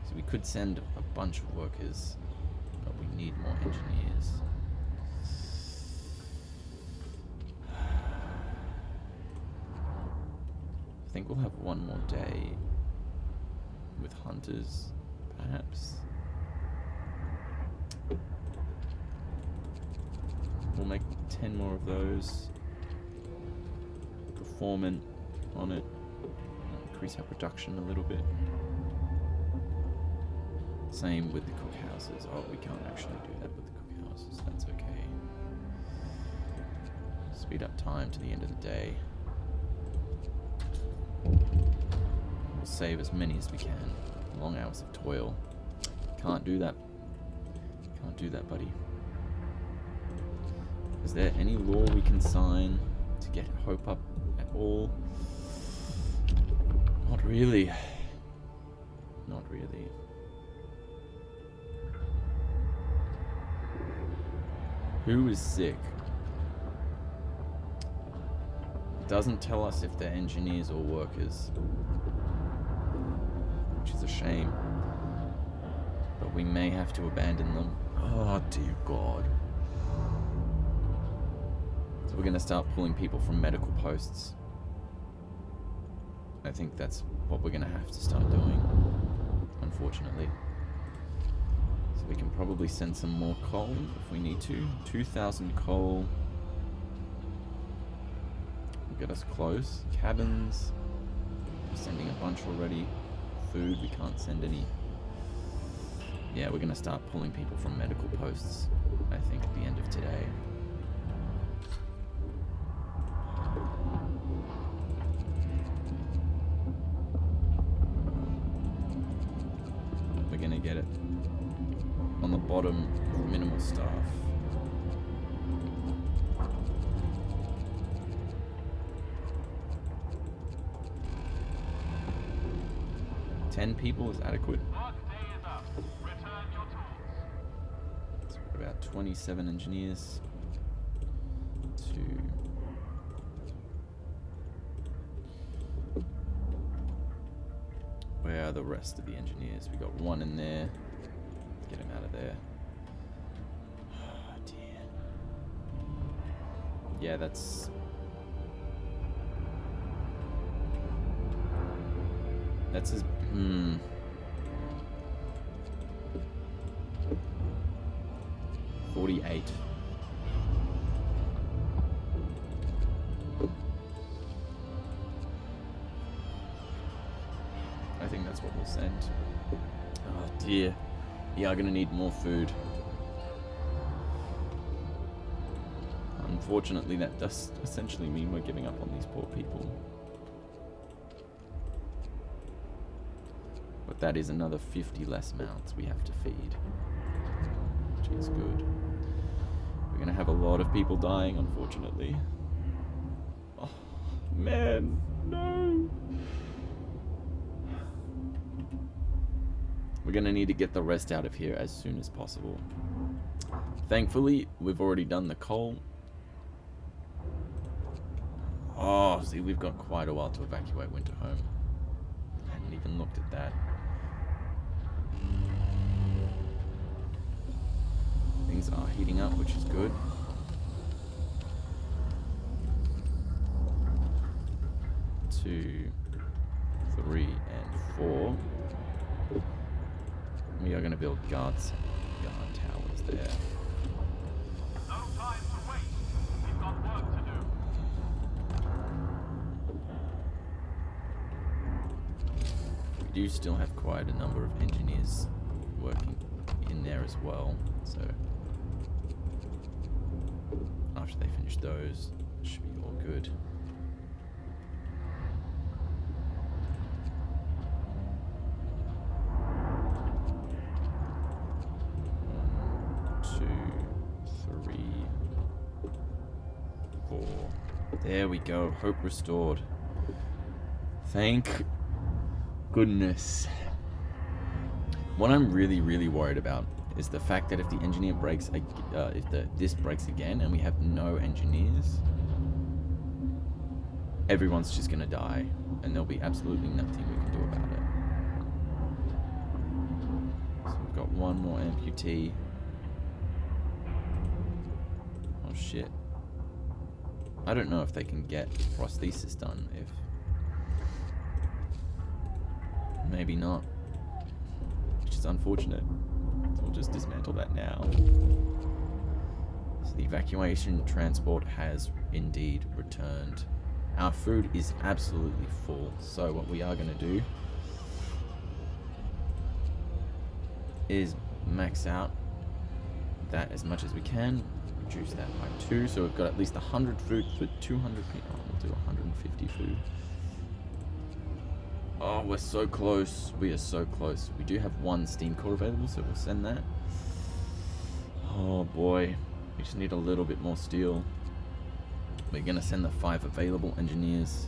So we could send a bunch of workers, but we need more engineers. I think we'll have one more day with hunters, perhaps. We'll make 10 more of those. Performant on it. Increase our production a little bit. Same with the cookhouses. Oh, we can't actually do that with the cookhouses. That's okay. Speed up time to the end of the day. We'll save as many as we can. Long hours of toil. Can't do that. Can't do that, buddy. Is there any law we can sign to get hope up at all? Not really. Not really. Who is sick? It doesn't tell us if they're engineers or workers, which is a shame. But we may have to abandon them. Oh dear God. So we're going to start pulling people from medical posts. I think that's what we're going to have to start doing, unfortunately. So we can probably send some more coal if we need to. 2,000 coal will get us close. Cabins, we're sending a bunch already. Food, we can't send any. Yeah, we're going to start pulling people from medical posts, I think, at the end of today. We're going to get it on the bottom, minimal staff. Ten people is adequate. So we've got about 27 engineers. Where are the rest of the engineers? We got one in there. Let's get him out of there. Oh dear. Yeah, that's his 48. I think that's what we'll send. Oh dear. We are going to need more food. Unfortunately, that does essentially mean we're giving up on these poor people. But that is another 50 less mounts we have to feed, which is good. We're going to have a lot of people dying, unfortunately. Oh, man, no. We're going to need to get the rest out of here as soon as possible. Thankfully, we've already done the coal. Oh, see, we've got quite a while to evacuate Winterhome. I hadn't even looked at that. Things are heating up, which is good. Two, 3, and 4. We are going to build guard towers there. No time to wait. We've got work to do. We do still have quite a number of engineers working in there as well, so after they finish those, it should be all good. There we go. Hope restored. Thank goodness. What I'm really, really worried about is the fact that if the engineer breaks, this breaks again and we have no engineers, everyone's just gonna die, and there'll be absolutely nothing we can do about it. So we've got one more amputee. Oh shit. I don't know if they can get prosthesis done. If maybe not, which is unfortunate. So we'll just dismantle that now. So the evacuation transport has indeed returned. Our food is absolutely full, so what we are going to do is max out that as much as we can, reduce that by 2, so we've got at least 100 food for 200 people. We'll do 150 food. Oh, we're so close. We are so close. We do have 1 steam core available, so we'll send that. Oh boy, we just need a little bit more steel. We're gonna send the 5 available engineers.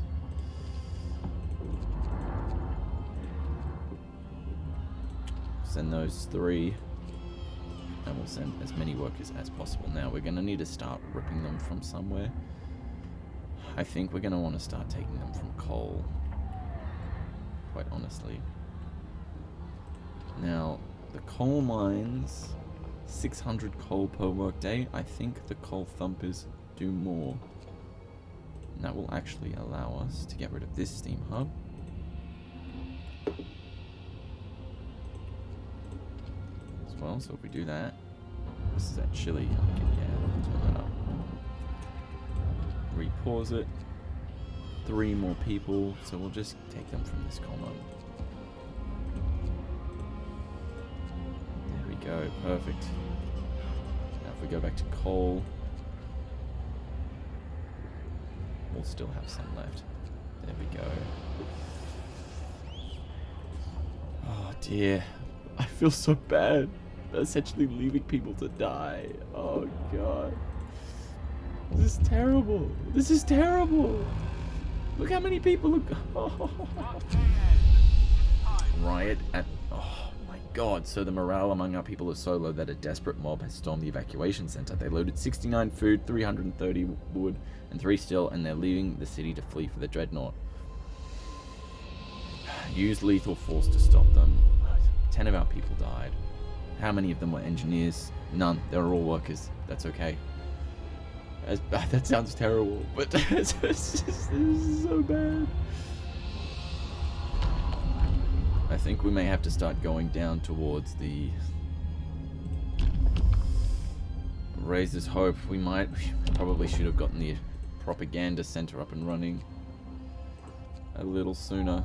Send those 3. And we'll send as many workers as possible. Now we're gonna need to start ripping them from somewhere. I think we're gonna want to start taking them from coal. Quite honestly. Now, the coal mines, 600 coal per workday. I think the coal thumpers do more. And that will actually allow us to get rid of this steam hub. As well, so if we do that, this is actually, turn that up. Repause it. 3 more people, so we'll just take them from this coal mine. There we go, perfect. Now if we go back to coal, we'll still have some left. There we go. Oh dear, I feel so bad. Essentially leaving people to die. Oh god. This is terrible. This is terrible. Look how many people are... Oh. Riot at... Oh my god. So the morale among our people is so low that a desperate mob has stormed the evacuation center. They loaded 69 food, 330 wood, and 3 steel, and they're leaving the city to flee for the dreadnought. Use lethal force to stop them. 10 of our people died. How many of them were engineers? None. They were all workers. That's okay. That sounds terrible, but this is so bad. I think we may have to start going down towards the Raiser's Hope. We probably should have gotten the propaganda center up and running a little sooner.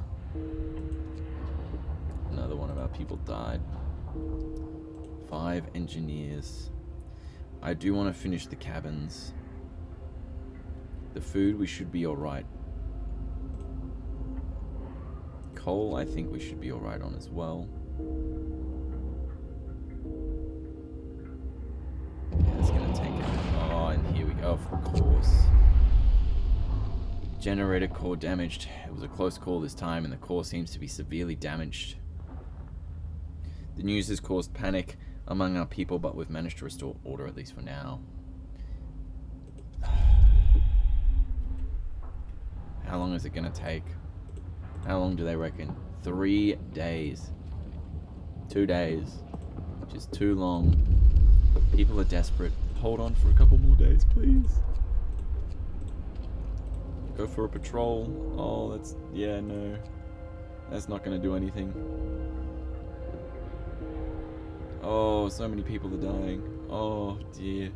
Another one of our people died. 5 engineers. I do want to finish the cabins. The food, we should be alright. Coal, I think we should be alright on as well. Yeah, it's going to take it. Oh, and here we go, of course. Generator core damaged. It was a close call this time, and the core seems to be severely damaged. The news has caused panic among our people, but we've managed to restore order, at least for now. How long is it going to take? How long do they reckon? 3 days. 2 days. Just too long. People are desperate. Hold on for a couple more days, please. Go for a patrol. Oh, that's... yeah, no. That's not going to do anything. Oh, so many people are dying. Oh, dear.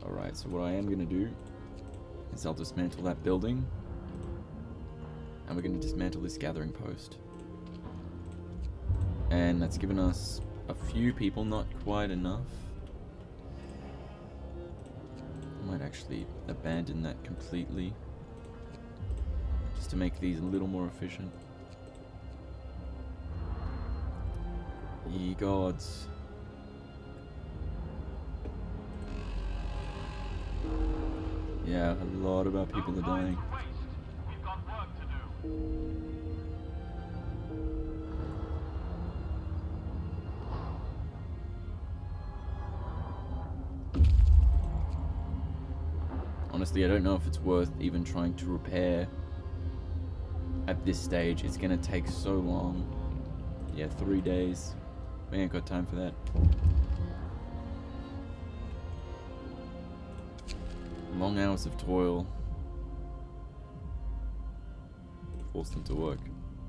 Alright, so what I am going to do is I'll dismantle that building. And we're going to dismantle this gathering post. And that's given us a few people, not quite enough. I might actually abandon that completely. Just to make these a little more efficient. Ye gods. Yeah, a lot of our people No are time dying. to waste. We've got work to do. Honestly, I don't know if it's worth even trying to repair at this stage. It's gonna take so long. Yeah, 3 days. We ain't got time for that. Long hours of toil. Force them to work.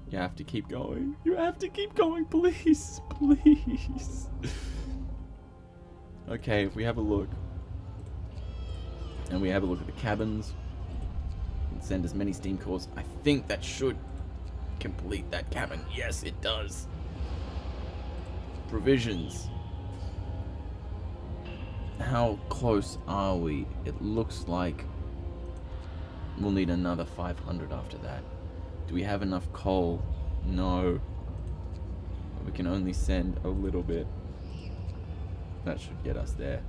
You have to keep going. You have to keep going, please. Please. Okay, if we have a look. And we have a look at the cabins. And send as many steam cores. I think that should complete that cabin. Yes, it does. Provisions. How close are we? It looks like we'll need another 500 after that. Do we have enough coal? No. We can only send a little bit. That should get us there.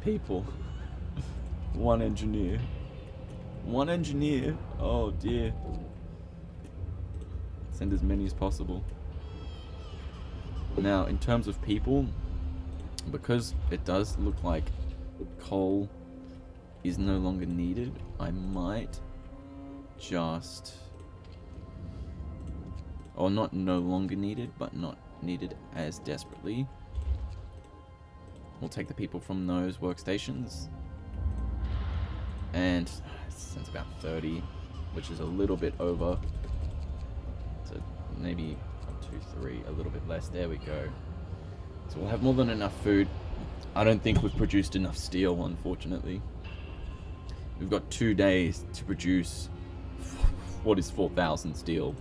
People. One engineer. One engineer. Oh dear. Send as many as possible. Now, in terms of people, because it does look like coal is no longer needed, I might just... Or not no longer needed, but not needed as desperately. We'll take the people from those workstations. And since about 30, which is a little bit over. So maybe 2, 3, a little bit less. There we go. So we'll have more than enough food. I don't think we've produced enough steel, unfortunately. We've got 2 days to produce what is 4,000 steel.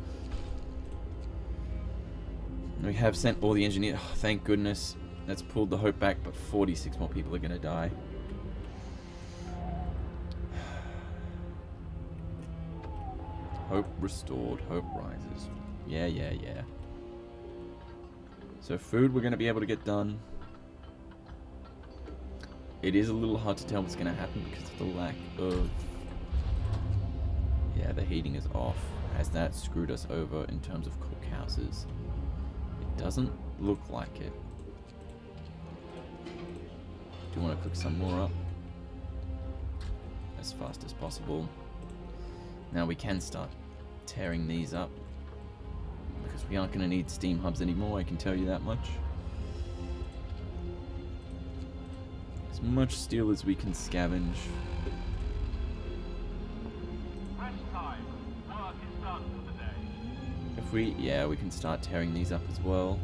We have sent all the engineers. Oh, thank goodness. That's pulled the hope back, but 46 more people are going to die. Hope restored. Hope rises. Yeah. So food we're going to be able to get done. It is a little hard to tell what's going to happen because of the lack of... Yeah, the heating is off. Has that screwed us over in terms of cookhouses? It doesn't look like it. Do you want to cook some more up? As fast as possible. Now we can start tearing these up. Because we aren't going to need steam hubs anymore, I can tell you that much. As much steel as we can scavenge. Rest time. Work is done for the day. If we, yeah, we can start tearing these up as well.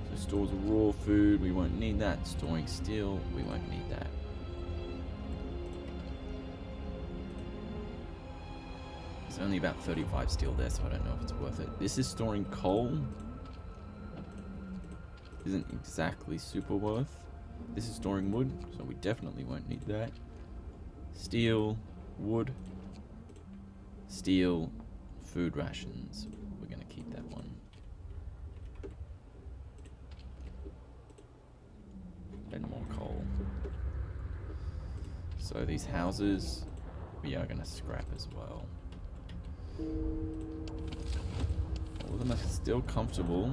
So stores of raw food, we won't need that. Storing steel, we won't need that. There's only about 35 steel there, so I don't know if it's worth it. This is storing coal. Isn't exactly super worth. This is storing wood, so we definitely won't need that. Steel, wood, steel, food rations. We're going to keep that one. And more coal. So these houses, we are going to scrap as well. All of them are still comfortable.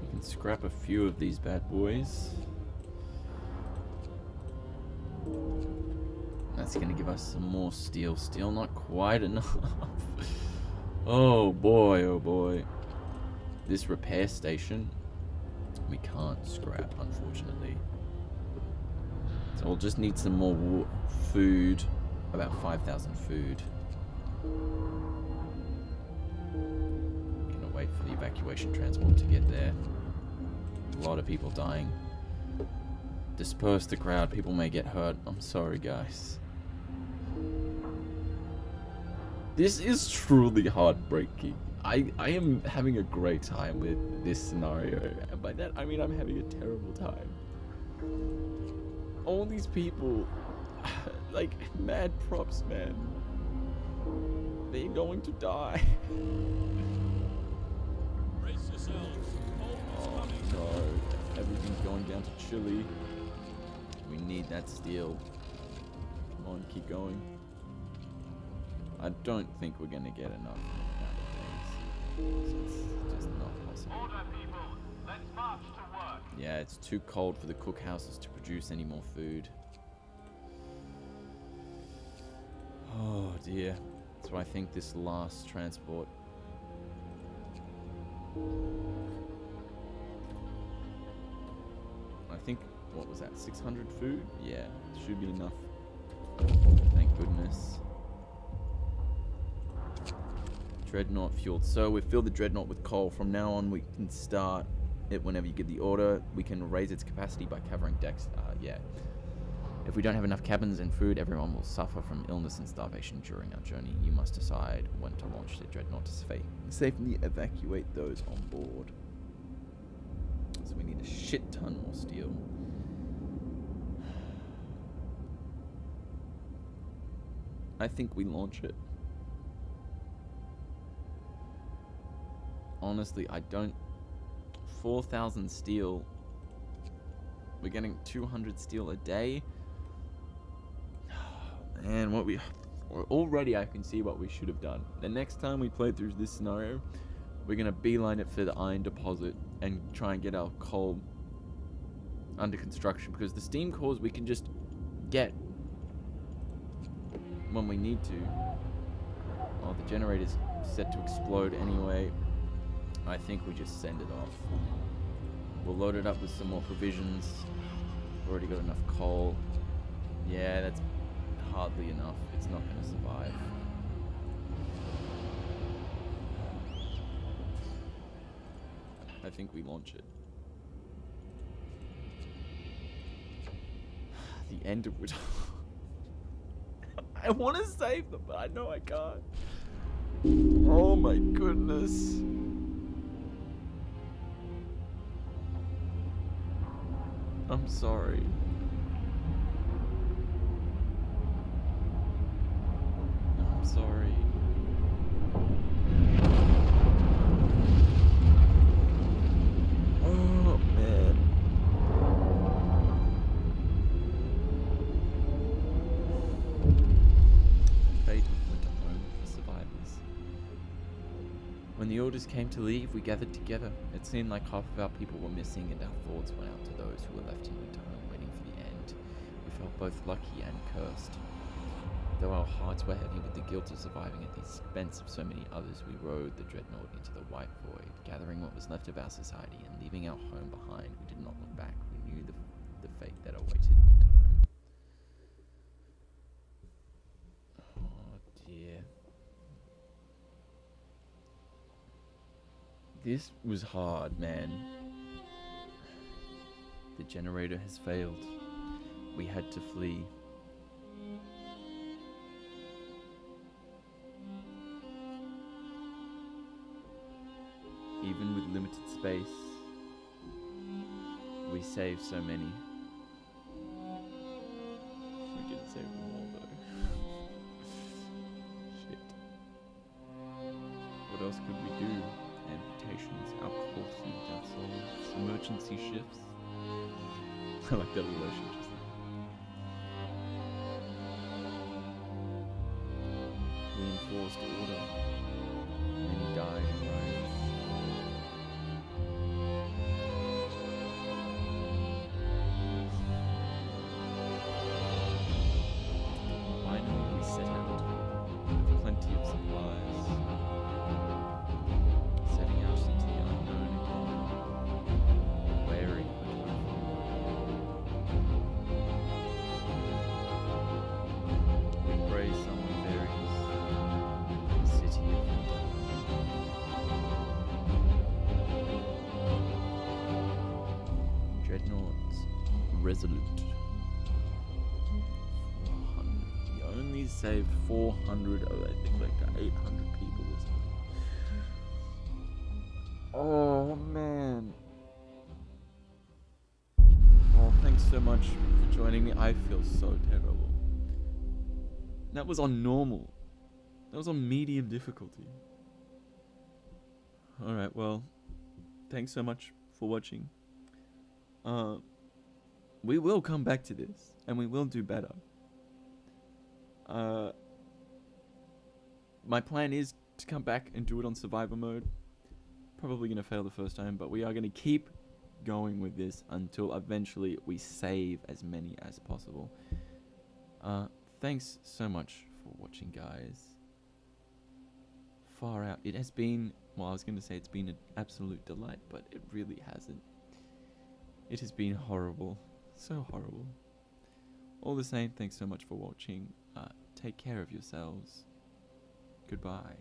We can scrap a few of these bad boys. That's going to give us some more steel. Still not quite enough. Oh boy, oh boy. This repair station, we can't scrap, unfortunately. So we'll just need some more food. About 5,000 food. Gonna wait for the evacuation transport to get there. A lot of people dying. Disperse the crowd. People may get hurt. I'm sorry, guys. This is truly heartbreaking. I am having a great time with this scenario. And by that, I mean I'm having a terrible time. All these people... like, mad props, man. They're going to die. Brace yourselves. Cold's Oh coming. no, everything's going down to Chile. We need that steel. Come on, keep going. I don't think we're gonna get enough nowadays. So it's just not possible. Order, people. Let's march to work. Yeah, it's too cold for the cookhouses to produce any more food. Oh dear. So I think this last transport. I think, what was that, 600 food? Yeah, should be enough. Thank goodness. Dreadnought fueled. So we fill the Dreadnought with coal. From now on, we can start it whenever you give the order. We can raise its capacity by covering decks. Yeah. If we don't have enough cabins and food, everyone will suffer from illness and starvation during our journey. You must decide when to launch the Dreadnought to safely evacuate those on board. So we need a shit ton more steel. I think we launch it. Honestly, I don't... 4,000 steel. We're getting 200 steel a day. Man, already I can see what we should have done. The next time we play through this scenario, we're going to beeline it for the iron deposit and try and get our coal under construction. Because the steam cores we can just get when we need to. Oh, the generator's set to explode anyway. I think we just send it off. We'll load it up with some more provisions. We've already got enough coal. Yeah, that's hardly enough. It's not going to survive. I think we launch it. The end of which... I want to save them, but I know I can't. Oh my goodness. I'm sorry. I'm sorry. Oh man. Fate of Winterhome for survivors. When the orders came to leave, we gathered together. It seemed like half of our people were missing, and our thoughts went out to those who were left in Winterhome waiting for the end. We felt both lucky and cursed. Though our hearts were heavy with the guilt of surviving at the expense of so many others, we rode the Dreadnought into the white void, gathering what was left of our society and leaving our home behind. We did not look back. We knew the fate that awaited Winterhome. Oh dear. This was hard, man. The generator has failed. We had to flee. Even with limited space, we saved so many. We didn't save them all though. Shit. What else could we do? Amputations, alcohol suit, our souls, emergency shifts. I like that relation just now. We enforced order. Many died in riots. Finally, we set out with plenty of supplies, setting out into the unknown again, wary but hopeful. We pray someone buries the city of Winterhome. Dreadnoughts resolute. 400. We only saved 400 of, I think, like 800 people or something. Oh man. Oh, thanks so much for joining me. I feel so terrible. That was on normal. That was on medium difficulty. Alright, well, thanks so much for watching. We will come back to this, and we will do better. My plan is to come back and do it on survivor mode. Probably going to fail the first time, but we are going to keep going with this until eventually we save as many as possible. Thanks so much for watching, guys. Far out. It has been, well, I was going to say it's been an absolute delight, but it really hasn't. It has been horrible. So horrible. All the same, thanks so much for watching. Take care of yourselves. Goodbye.